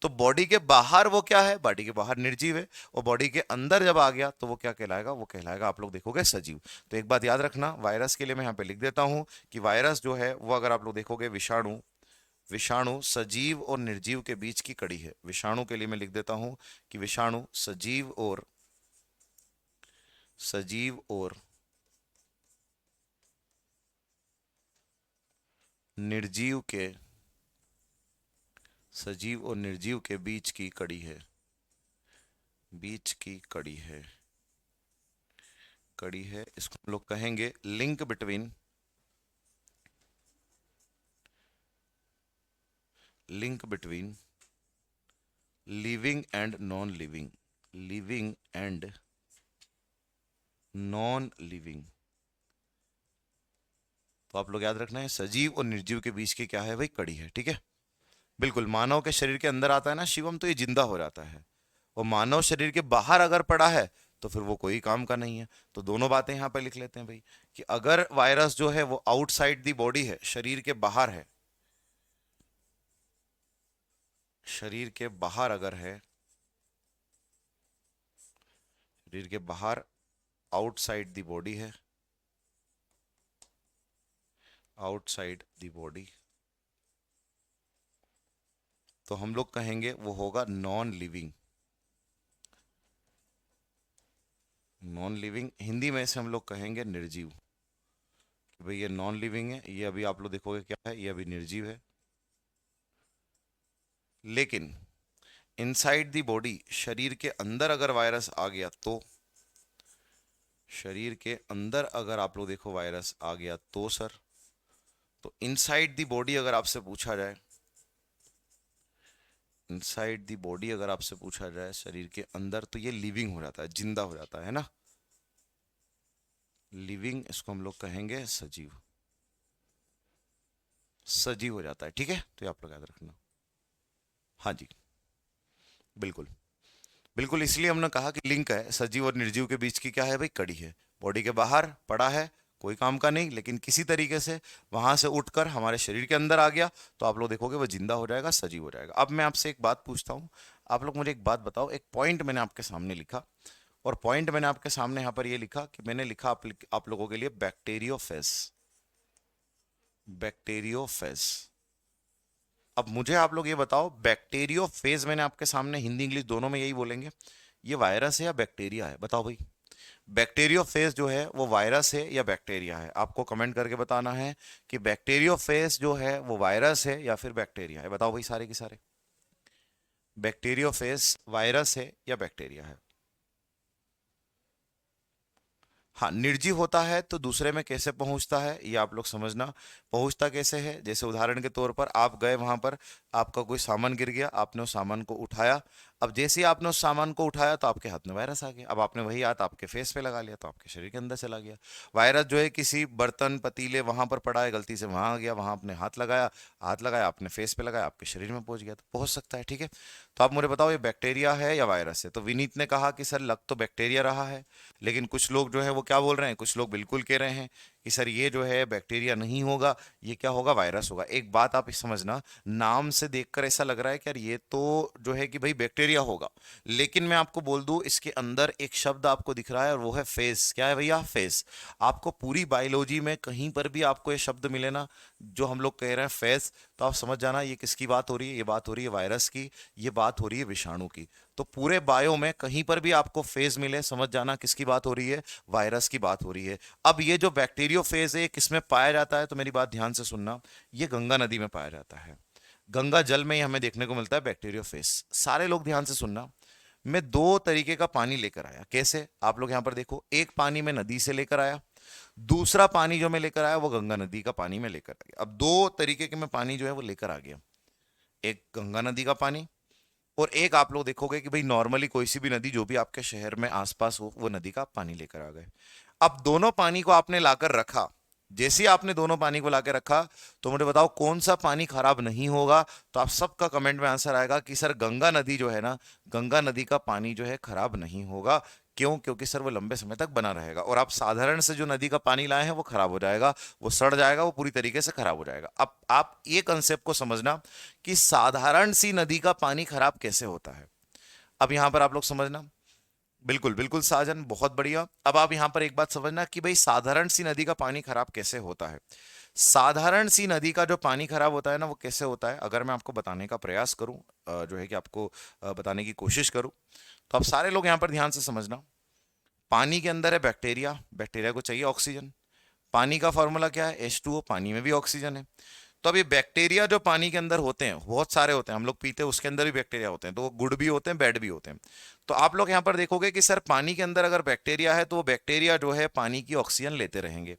तो बॉडी के बाहर वो क्या है, बॉडी के बाहर निर्जीव है। और बॉडी के अंदर जब आ गया तो वो क्या कहलाएगा, वो कहलाएगा आप लोग देखोगे सजीव। तो एक बात याद रखना, वायरस के लिए मैं यहाँ पे लिख देता हूं कि वायरस जो है वो अगर आप लोग देखोगे विषाणु, विषाणु सजीव और निर्जीव के बीच की कड़ी है। विषाणु के लिए मैं लिख देता हूं कि विषाणु सजीव और निर्जीव के सजीव और निर्जीव के बीच की कड़ी है, बीच की कड़ी है, कड़ी है, इसको हम लोग कहेंगे link between, link between living and non living, living and non living. तो आप लोग याद रखना है सजीव और निर्जीव के बीच की क्या है भाई, कड़ी है, ठीक है। बिल्कुल, मानव के शरीर के अंदर आता है ना शिवम तो ये जिंदा हो जाता है, और मानव शरीर के बाहर अगर पड़ा है तो फिर वो कोई काम का नहीं है। तो दोनों बातें यहां पर लिख लेते हैं भाई, कि अगर वायरस जो है वो आउटसाइड दी बॉडी है, शरीर के बाहर है, शरीर के बाहर अगर है, शरीर के बाहर आउटसाइड दी बॉडी है, आउटसाइड दी बॉडी, तो हम लोग कहेंगे वो होगा non living. Non living Hindi में से हम लोग कहेंगे निर्जीव, कि भाई ये नॉन लिविंग है, ये अभी आप लोग देखोगे क्या है, ये अभी निर्जीव है। लेकिन इनसाइड दी बॉडी, शरीर के अंदर अगर वायरस आ गया तो, शरीर के अंदर अगर आप लोग देखो वायरस आ गया तो सर, तो इनसाइड दी बॉडी अगर आपसे पूछा जाए, इनसाइड दी बॉडी अगर आपसे पूछा जाए शरीर के अंदर, तो ये लिविंग हो जाता है, जिंदा हो जाता है ना, लिविंग, इसको हम लोग कहेंगे सजीव, सजीव हो जाता है, ठीक है। तो ये आप लोग याद रखना। हाँ जी, बिल्कुल, बिल्कुल, इसलिए हमने कहा कि लिंक है सजीव और निर्जीव के बीच की क्या है भाई, कड़ी है। बॉडी के बाहर पड़ा है, कोई काम का नहीं, लेकिन किसी तरीके से वहां से उठकर हमारे शरीर के अंदर आ गया तो आप लोग देखोगे वो जिंदा हो जाएगा, सजीव हो जाएगा। अब मैं आपसे एक बात पूछता हूँ, आप लोग मुझे एक बात बताओ, एक पॉइंट मैंने आपके सामने लिखा, और पॉइंट मैंने आपके सामने यहाँ पर ये लिखा कि मैंने लिखा आप लोगों के लिए बैक्टीरियोफेज, बैक्टीरियोफेज। अब मुझे आप लोग ये बताओ, बैक्टीरियोफेज मैंने आपके सामने हिंदी इंग्लिश दोनों में यही बोलेंगे, ये वायरस है या बैक्टीरिया है, बताओ भाई। बैक्टीरियोफेज जो है वो वायरस है या बैक्टीरिया है, आपको कमेंट करके बताना है कि बैक्टीरियोफेज जो है वो वायरस है या फिर बैक्टीरिया है, बताओ भाई सारे के सारे। बैक्टीरियोफेज वायरस है या बैक्टीरिया है। हाँ, निर्जीव होता है तो दूसरे में कैसे पहुंचता है ये आप लोग समझना। पहुंचता कैसे है, जैसे उदाहरण के तौर पर आप गए वहां पर, आपका कोई सामान गिर गया, आपने उस सामान को उठाया, अब जैसे ही आपने उस सामान को उठाया तो आपके हाथ में वायरस आ गया, अब आपने वही हाथ आपके फेस पे लगा लिया तो आपके शरीर के अंदर चला गया। वायरस जो है किसी बर्तन पतीले वहां पर पड़ा है, गलती से वहां आ गया, वहां आपने हाथ लगाया, हाथ लगाया आपने फेस पे लगाया, आपके शरीर में पहुंच गया, तो पहुंच सकता है, ठीक है। तो आप मुझे बताओ ये बैक्टीरिया है या वायरस है। तो विनीत ने कहा कि सर लग तो बैक्टीरिया रहा है, लेकिन कुछ लोग जो है वो क्या बोल रहे हैं, कुछ लोग बिल्कुल कह रहे हैं कि सर ये जो है बैक्टीरिया नहीं होगा, ये क्या होगा, वायरस होगा। एक बात आप समझना, नाम से देखकर ऐसा लग रहा है कि यार ये तो जो है कि भाई बैक्टीरिया होगा, लेकिन मैं आपको बोल दूं इसके अंदर एक शब्द आपको दिख रहा है और वो है फेस। क्या है भैया, फेस। आपको पूरी बायोलॉजी में कहीं पर भी आपको ये शब्द मिले ना, जो हम लोग कह रहे हैं फेस, तो आप समझ जाना ये किसकी बात हो रही है, ये बात हो रही है वायरस की, ये बात हो रही है विषाणु की। तो पूरे बायो में कहीं पर भी आपको फेज मिले, समझ जाना किसकी बात हो रही है, वायरस की बात हो रही है। अब ये जो बैक्टीरियो फेज है किसमें पाया जाता है, तो मेरी बात ध्यान से सुनना, ये गंगा नदी में पाया जाता है, गंगा जल में ही हमें देखने को मिलता है बैक्टीरियो फेज। सारे लोग ध्यान से सुनना, मैं दो तरीके का पानी लेकर आया, कैसे आप लोग यहां पर देखो, एक पानी मैं नदी से लेकर आया, दूसरा पानी जो मैं लेकर आया वो गंगा नदी का पानी में लेकर आ गया। अब दो तरीके के मैं पानी जो है वो लेकर आ गया, एक गंगा नदी का पानी, और एक आप लोग देखोगे कि भाई नॉर्मली कोई सी भी नदी जो भी आपके शहर में आसपास हो वो नदी का पानी लेकर आ गए। अब दोनों पानी को आपने लाकर रखा, जैसे ही आपने दोनों पानी को लाकर रखा, तो मुझे बताओ कौन सा पानी खराब नहीं होगा। तो आप सबका कमेंट में आंसर आएगा कि सर गंगा नदी जो है ना, गंगा नदी का पानी जो है खराब नहीं होगा। क्यों, क्योंकि सर वो लंबे समय तक बना रहेगा, और आप साधारण से जो नदी का पानी लाए हैं वो खराब हो जाएगा, वो सड़ जाएगा, वो पूरी तरीके से खराब हो जाएगा। अब आप ये कंसेप्ट को समझना कि साधारण सी नदी का पानी खराब कैसे होता है। अब यहां पर आप लोग समझना, बिल्कुल बिल्कुल साजन, बहुत बढ़िया। अब आप यहां पर एक बात समझना कि भाई साधारण सी नदी का पानी खराब कैसे होता है। साधारण सी नदी का जो पानी खराब होता है ना, वो कैसे होता है, अगर मैं आपको बताने का प्रयास करूं, जो है कि आपको बताने की कोशिश करूं, तो आप सारे लोग यहां पर ध्यान से समझना। पानी के अंदर है बैक्टीरिया, बैक्टीरिया को चाहिए ऑक्सीजन, पानी का फॉर्मूला क्या है, H2O, पानी में भी ऑक्सीजन है। तो अब ये बैक्टीरिया जो पानी के अंदर होते हैं बहुत सारे होते हैं, हम लोग पीते हैं उसके अंदर भी बैक्टीरिया होते हैं, तो वो गुड भी होते हैं बैड भी होते हैं। तो आप लोग यहाँ पर देखोगे कि सर पानी के अंदर अगर बैक्टीरिया है तो वो बैक्टीरिया जो है पानी की ऑक्सीजन लेते रहेंगे,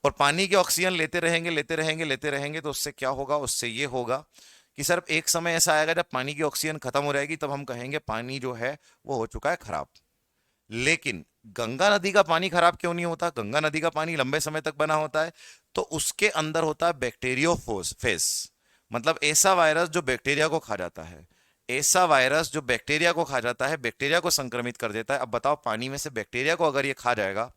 और पानी की ऑक्सीजन लेते रहेंगे लेते रहेंगे लेते रहेंगे, तो उससे क्या होगा, उससे ये होगा कि सर एक समय ऐसा आएगा जब पानी की ऑक्सीजन खत्म हो जाएगी, तब हम कहेंगे पानी जो है वो हो चुका है खराब। लेकिन गंगा नदी का पानी खराब क्यों नहीं होता? गंगा नदी का पानी लंबे समय तक बना होता है, तो उसके अंदर होता है बैक्टीरियोफेज, मतलब ऐसा वायरस जो बैक्टीरिया को खा जाता है, ऐसा वायरस जो बैक्टीरिया को खा जाता है, बैक्टीरिया को संक्रमित कर देता है। अब बताओ, पानी में से बैक्टीरिया को अगर ये खा जाएगा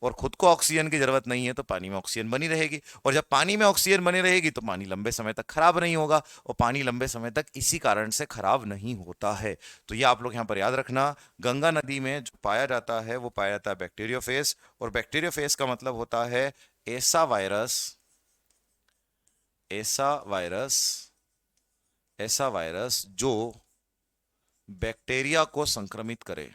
और खुद को ऑक्सीजन की जरूरत नहीं है, तो पानी में ऑक्सीजन बनी रहेगी, और जब पानी में ऑक्सीजन बनी रहेगी तो पानी लंबे समय तक खराब नहीं होगा, और पानी लंबे समय तक इसी कारण से खराब नहीं होता है। तो ये आप लोग यहां पर याद रखना, गंगा नदी में जो पाया जाता है वो पाया जाता है बैक्टीरियोफेज, और बैक्टीरियोफेज का मतलब होता है ऐसा वायरस, ऐसा वायरस, ऐसा वायरस जो बैक्टीरिया को संक्रमित करे।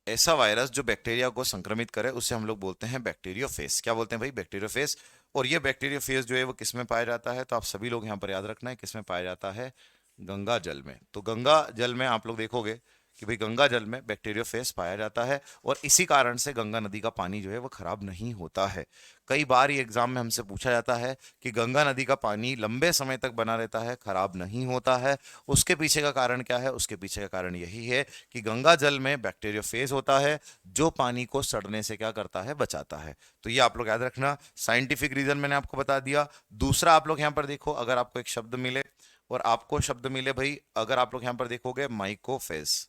ऐसा वायरस जो बैक्टीरिया को संक्रमित करे उसे हम लोग बोलते हैं बैक्टीरियोफेज। क्या बोलते हैं भाई? बैक्टीरियोफेज। और ये बैक्टीरियोफेज जो है वो किस में पाया जाता है? तो आप सभी लोग यहाँ पर याद रखना है किस में पाया जाता है, गंगा जल में। तो गंगा जल में आप लोग देखोगे कि भाई गंगा जल में बैक्टीरियोफेज पाया जाता है, और इसी कारण से गंगा नदी का पानी जो है वो खराब नहीं होता है। कई बार ये एग्जाम में हमसे पूछा जाता है कि गंगा नदी का पानी लंबे समय तक बना रहता है, खराब नहीं होता है, उसके पीछे का कारण क्या है? उसके पीछे का कारण यही है कि गंगा जल में बैक्टीरियोफेज होता है जो पानी को सड़ने से क्या करता है, बचाता है। तो ये आप लोग याद रखना, साइंटिफिक रीजन मैंने आपको बता दिया। दूसरा आप लोग यहां पर देखो, अगर आपको एक शब्द मिले, और आपको शब्द मिले भाई, अगर आप लोग यहां पर देखोगे माइकोफेज,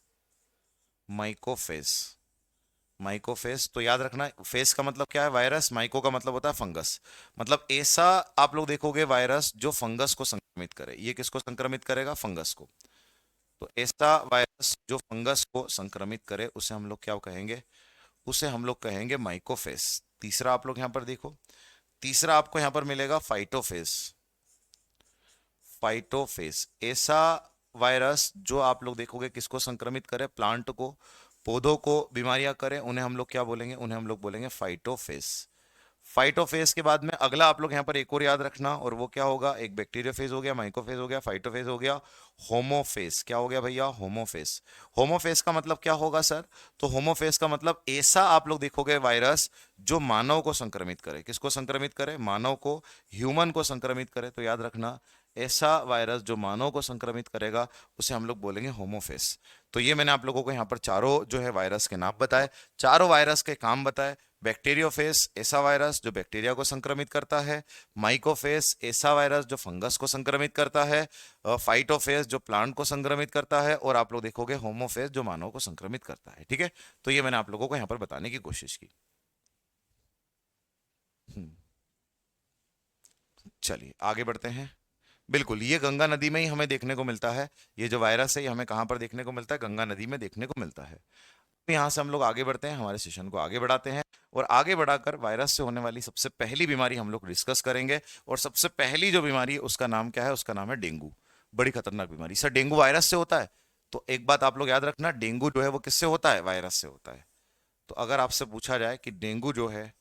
माइकोफेज, माइकोफेज, तो याद रखना फेस का मतलब क्या है? वायरस। माइको का मतलब होता है फंगस। मतलब ऐसा आप लोग देखोगे वायरस जो फंगस को संक्रमित करे। ये किसको संक्रमित करेगा? फंगस को। तो ऐसा वायरस जो फंगस को संक्रमित करे उसे हम लोग क्या कहेंगे? उसे हम लोग कहेंगे माइकोफेज। तीसरा आप लोग यहां पर देखो, तीसरा आपको यहां पर मिलेगा फाइटोफेज। फाइटोफेज, ऐसा वायरस जो आप लोग देखोगे किसको संक्रमित करे? प्लांट को, पौधों को बीमारियां करे, उन्हें हम लोग क्या बोलेंगे? उन्हें हम लोग बोलेंगे फाइटोफेज। फाइटोफेज के बाद में अगला आप लोग यहां पर एक और याद रखना, और वो क्या होगा? एक बैक्टीरियोफेज हो गया, माइकोफेज हो गया, फाइटोफेज हो गया, होमोफेज। क्या हो गया भैया? होमोफेज। होमोफेज का मतलब क्या होगा सर? तो होमोफेज का मतलब ऐसा आप लोग देखोगे वायरस जो मानव को संक्रमित करे। किसको संक्रमित करे? मानव को, ह्यूमन को संक्रमित करे। तो याद रखना, ऐसा वायरस जो मानव को संक्रमित करेगा उसे हम लोग बोलेंगे होमोफेज। तो ये मैंने आप लोगों को यहाँ पर चारों जो है वायरस के नाम बताए, चारों वायरस के काम बताए। बैक्टीरियोफेज, ऐसा वायरस जो बैक्टीरिया को संक्रमित करता है। माइकोफेज, ऐसा वायरस जो फंगस को संक्रमित करता है। फाइटोफेज जो प्लांट को संक्रमित करता है, और आप लोग देखोगे होमोफेज जो मानव को संक्रमित करता है। ठीक है, तो ये मैंने आप लोगों को यहाँ पर बताने की कोशिश की। हम्म, चलिए आगे बढ़ते हैं। बिल्कुल, ये गंगा नदी में ही हमें देखने को मिलता है। ये जो वायरस है ये हमें कहाँ पर देखने को मिलता है? गंगा नदी में देखने को मिलता है। यहाँ से हम लोग आगे बढ़ते हैं, हमारे सेशन को आगे बढ़ाते हैं, और आगे बढ़ाकर वायरस से होने वाली सबसे पहली बीमारी हम लोग डिस्कस करेंगे। और सबसे पहली जो बीमारी है उसका नाम क्या है? उसका नाम है डेंगू। बड़ी खतरनाक बीमारी। सर डेंगू वायरस से होता है? तो एक बात आप लोग याद रखना, डेंगू जो है वो किससे होता है? वायरस से होता है। तो अगर आपसे पूछा जाए कि डेंगू जो है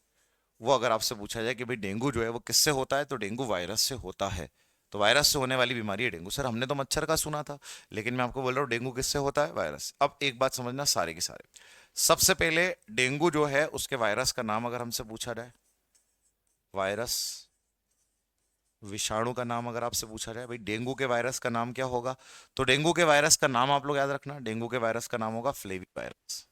वो, अगर आपसे पूछा जाए कि भाई डेंगू जो है वो किससे होता है, तो डेंगू वायरस से होता है। तो वायरस से होने वाली बीमारी है डेंगू। सर हमने तो मच्छर का सुना था, लेकिन मैं आपको बोल रहा हूँ डेंगू किससे होता है? वायरस। अब एक बात समझना सारे के सारे, सबसे पहले डेंगू जो है उसके वायरस का नाम अगर हमसे पूछा जाए, वायरस, विषाणु का नाम अगर आपसे पूछा जाए, भाई डेंगू के वायरस का नाम क्या होगा? तो डेंगू के वायरस का नाम आप लोग याद रखना, डेंगू के वायरस का नाम होगा फ्लेवी वायरस।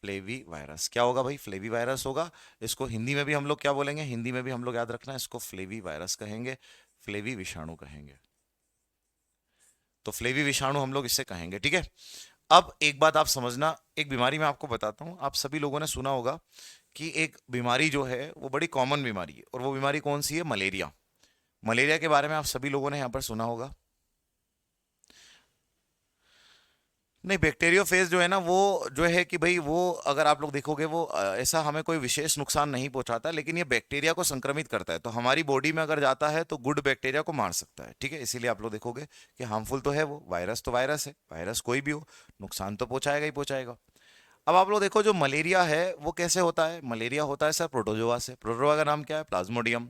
फ्लेवी वायरस क्या होगा भाई? फ्लेवी वायरस होगा। इसको हिंदी में भी हम लोग क्या बोलेंगे? हिंदी में भी हम लोग याद रखना, इसको फ्लेवी वायरस कहेंगे, फ्लेवी विषाणु कहेंगे। तो फ्लेवी विषाणु हम लोग इससे कहेंगे। ठीक है, अब एक बात आप समझना, एक बीमारी मैं आपको बताता हूं। आप सभी लोगों ने सुना होगा कि एक बीमारी जो है वो बड़ी कॉमन बीमारी है, और वो बीमारी कौन सी है? मलेरिया। मलेरिया के बारे में आप सभी लोगों ने यहां पर सुना होगा। नहीं, बैक्टीरियोफेज जो है ना वो जो है कि भाई वो अगर आप लोग देखोगे वो ऐसा हमें कोई विशेष नुकसान नहीं पहुंचाता, लेकिन ये बैक्टीरिया को संक्रमित करता है, तो हमारी बॉडी में अगर जाता है तो गुड बैक्टीरिया को मार सकता है, ठीक है। इसीलिए आप लोग देखोगे कि हार्मफुल तो है वो, वायरस तो वायरस है, वायरस कोई भी हो नुकसान तो पहुंचाएगा ही पहुंचाएगा। अब आप लोग देखो जो मलेरिया है वो कैसे होता है, मलेरिया होता है सर प्रोटोजोआ से। प्रोटोजोआ का नाम क्या है, प्लाज्मोडियम,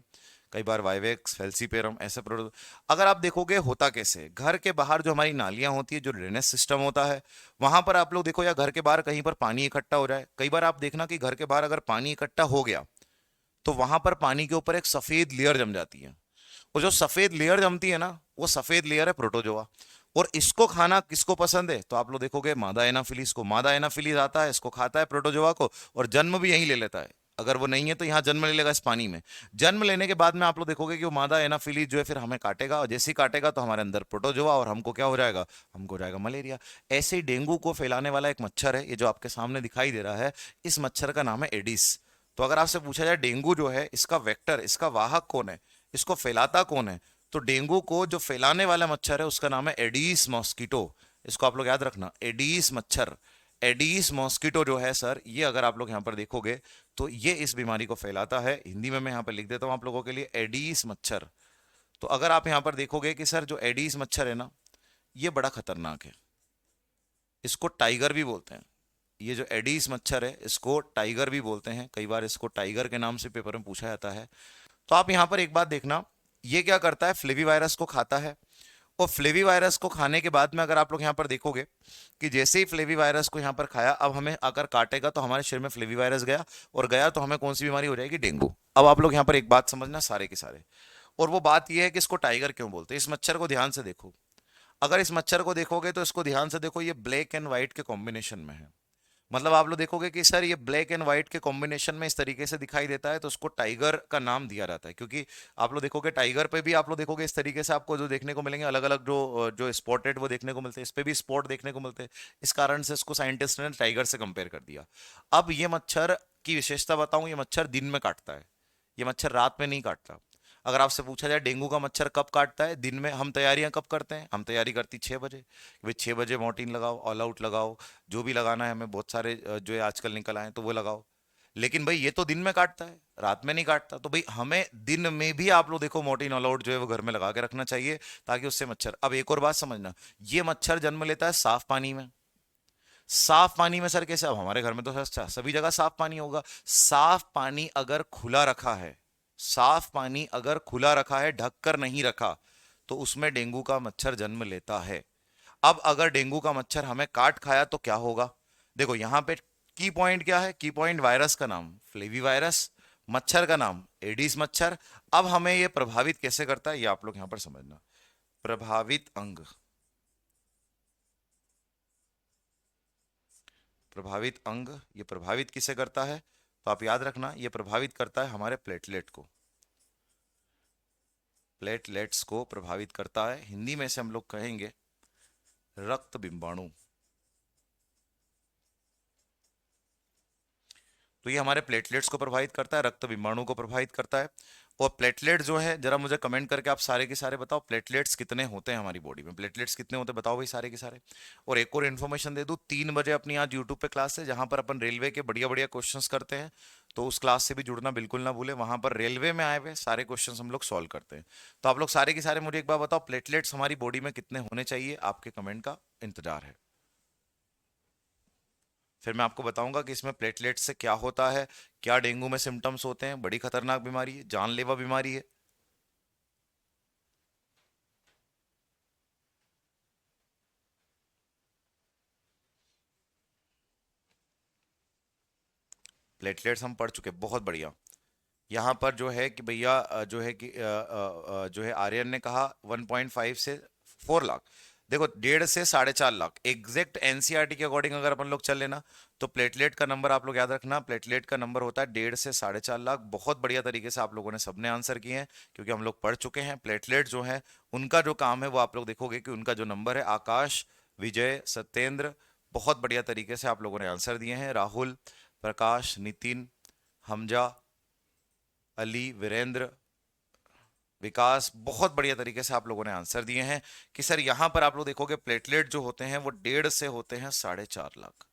कई बार वाइवेक्स, फेल्सीपेरम, ऐसे प्रोटो। अगर आप देखोगे होता कैसे, घर के बाहर जो हमारी नालियां होती है, जो ड्रेनेज सिस्टम होता है, वहां पर आप लोग देखो, या घर के बाहर कहीं पर पानी इकट्ठा हो जाए, कई बार आप देखना कि घर के बाहर अगर पानी इकट्ठा हो गया तो वहां पर पानी के ऊपर एक सफेद लेयर जम जाती है, और जो सफेद लेयर जमती है ना, वो सफेद लेयर है प्रोटोजोआ। और इसको खाना किसको पसंद है, तो आप लोग देखोगे मादा एनाफिलीज को, मादा एनाफिलीज आता है, इसको खाता है प्रोटोजोआ को, और जन्म भी यहीं ले लेता है। अगर वो नहीं है तो यहाँ जन्म ले लेगा इस पानी में। जन्म लेने के बाद में आप लोग देखोगे कि वो मादा एनाफिलीज जो है फिर हमें काटेगा, और जैसे ही काटेगा तो हमारे अंदर प्रोटोजोआ, और हमको क्या हो जाएगा, हमको हो जाएगा मलेरिया। ऐसे ही डेंगू को फैलाने वाला एक मच्छर है, ये जो आपके सामने दिखाई दे रहा है, इस मच्छर का नाम है एडिस। तो अगर आपसे पूछा जाए डेंगू जो है इसका वेक्टर, इसका वाहक कौन है, इसको फैलाता कौन है, तो डेंगू को जो फैलाने वाला मच्छर है उसका नाम है एडीज मॉस्किटो। इसको आप लोग याद रखना, एडीज मच्छर। एडीज मॉस्किटो जो है सर, ये अगर आप लोग यहाँ पर देखोगे तो ये इस बीमारी को फैलाता है। हिंदी में मैं यहाँ पर लिख देता हूँ आप लोगों के लिए, एडीज मच्छर। तो अगर आप यहाँ पर देखोगे कि सर जो एडीज मच्छर है ना, ये बड़ा खतरनाक है, इसको टाइगर भी बोलते हैं। ये जो एडीज मच्छर है इसको टाइगर भी बोलते हैं, कई बार इसको टाइगर के नाम से पेपर में पूछा जाता है। तो आप यहाँ पर एक बात देखना, ये क्या करता है, फ्लेवी वायरस को खाता है, और फ्लेवी वायरस को खाने के बाद में अगर आप लोग यहाँ पर देखोगे कि जैसे ही फ्लेवी वायरस को यहाँ पर खाया, अब हमें अगर काटेगा तो हमारे शरीर में फ्लेवी वायरस गया, और गया तो हमें कौन सी बीमारी हो जाएगी, डेंगू। अब आप लोग यहाँ पर एक बात समझना सारे के सारे, और वो बात ये है कि इसको टाइगर क्यों बोलते हैं। इस मच्छर को ध्यान से देखो, अगर इस मच्छर को देखोगे तो इसको ध्यान से देखो, ये ब्लैक एंड व्हाइट के कॉम्बिनेशन में है। मतलब आप लोग देखोगे कि सर ये ब्लैक एंड व्हाइट के कॉम्बिनेशन में इस तरीके से दिखाई देता है, तो उसको टाइगर का नाम दिया जाता है। क्योंकि आप लोग देखोगे टाइगर पे भी आप लोग देखोगे इस तरीके से आपको जो देखने को मिलेंगे अलग अलग जो स्पॉटेड वो देखने को मिलते हैं, इस पे भी स्पॉट देखने को मिलते हैं। इस कारण से इसको साइंटिस्ट ने टाइगर से कंपेयर कर दिया। अब ये मच्छर की विशेषता बताऊं, ये मच्छर दिन में काटता है, ये मच्छर रात में नहीं काटता। अगर आपसे पूछा जाए डेंगू का मच्छर कब काटता है, दिन में। हम तैयारियां कब करते हैं, हम तैयारी करती 6 बजे, भाई 6 बजे मॉर्टिन लगाओ, ऑल आउट लगाओ, जो भी लगाना है हमें, बहुत सारे जो है आजकल निकल आए तो वो लगाओ। लेकिन भाई ये तो दिन में काटता है, रात में नहीं काटता, तो भाई हमें दिन में भी आप लोग देखो मॉर्टिन ऑल आउट जो है वो घर में लगा के रखना चाहिए, ताकि उससे मच्छर। अब एक और बात समझना, ये मच्छर जन्म लेता है साफ पानी में। साफ पानी में सर कैसे, अब हमारे घर में तो सर सभी जगह साफ पानी होगा। साफ पानी अगर खुला रखा है, साफ पानी अगर खुला रखा है, ढककर नहीं रखा, तो उसमें डेंगू का मच्छर जन्म लेता है। अब अगर डेंगू का मच्छर हमें काट खाया तो क्या होगा, देखो यहां पे की पॉइंट क्या है, की पॉइंट वायरस का नाम फ्लेवी वायरस, मच्छर का नाम एडिस मच्छर। अब हमें यह प्रभावित कैसे करता है, ये आप लोग यहां पर समझना। प्रभावित अंग, प्रभावित अंग, ये प्रभावित किसे करता है, तो आप याद रखना ये प्रभावित करता है हमारे प्लेटलेट को, प्लेटलेट्स को प्रभावित करता है। हिंदी में से हम लोग कहेंगे रक्त बिंबाणु। तो ये हमारे प्लेटलेट्स को प्रभावित करता है, रक्त बिंबाणु को प्रभावित करता है। और प्लेटलेट जो है, जरा मुझे कमेंट करके आप सारे के सारे बताओ, प्लेटलेट्स कितने होते हैं हमारी बॉडी में, प्लेटलेट्स कितने होते हैं बताओ भाई सारे के सारे। और एक और इन्फॉर्मेशन दे दूं, 3 बजे अपनी आज यूट्यूब पे क्लास है जहां पर अपन रेलवे के बढ़िया बढ़िया क्वेश्चंस करते हैं, तो उस क्लास से भी जुड़ना बिल्कुल ना भूले। वहां पर रेलवे में आए हुए सारे क्वेश्चंस हम लोग सॉल्व करते हैं। तो आप लोग सारे के सारे मुझे एक बार बताओ, प्लेटलेट्स हमारी बॉडी में कितने होने चाहिए, आपके कमेंट का इंतजार है। फिर मैं आपको बताऊंगा कि इसमें प्लेटलेट से क्या होता है, क्या डेंगू में सिम्टम्स होते हैं, बड़ी खतरनाक बीमारी है, जानलेवा बीमारी है। प्लेटलेट्स हम पढ़ चुके, बहुत बढ़िया। यहाँ पर जो है कि भैया जो है कि जो है आर्यन ने कहा 1.5 से 4 लाख। देखो 1.5 से 4.5 लाख एग्जैक्ट एनसीईआरटी के अकॉर्डिंग अगर अपन लोग चल लेना, तो प्लेटलेट का नंबर आप लोग याद रखना, प्लेटलेट का नंबर होता है 1.5 से 4.5 लाख। बहुत बढ़िया तरीके से आप लोगों ने सबने आंसर किए हैं, क्योंकि हम लोग पढ़ चुके हैं। प्लेटलेट जो है उनका जो काम है वो आप लोग देखोगे कि उनका जो नंबर है, आकाश, विजय, सत्येंद्र, बहुत बढ़िया तरीके से आप लोगों ने आंसर दिए हैं। राहुल, प्रकाश, नितिन, हमजा, अली, वीरेंद्र, विकास, बहुत बढ़िया तरीके से आप लोगों ने आंसर दिए हैं कि सर यहां पर आप लोग देखोगे प्लेटलेट जो होते हैं वो 1.5 से होते हैं 4.5 लाख।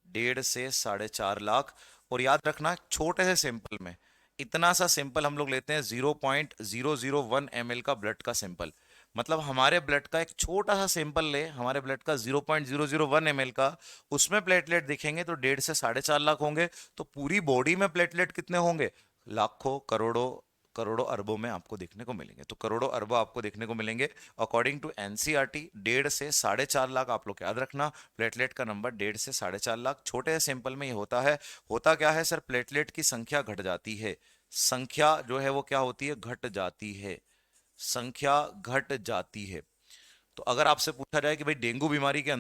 1.5 से 4.5 लाख। और याद रखना छोटे से सैंपल में, इतना सा सैंपल हम लोग लेते हैं 0.001 ml का ब्लड का सैंपल। मतलब हमारे ब्लड का एक छोटा सा सैंपल ले, हमारे ब्लड का 0.001 ml का, उसमें प्लेटलेट दिखेंगे तो 1.5 से 4.5 लाख होंगे। तो पूरी बॉडी में प्लेटलेट कितने होंगे? लाखों, करोड़ों, करोड़ों अरबों में आपको देखने को मिलेंगे। तो करोड़ों अरबों आपको देखने को मिलेंगे। अकॉर्डिंग टू एनसीईआरटी 1.5 से 4.5 लाख आप लोग याद रखना। प्लेटलेट का नंबर 1.5 से 4.5 लाख। छोटे सैंपल में ये होता है। होता क्या है सर? प्लेटलेट की संख्या घट जाती है। संख्या जो है वो क्या होती है? घट जाती है। संख्या घट जाती है। तो अगर आपसे पूछा जाए कि भाई डेंगू बीमारी के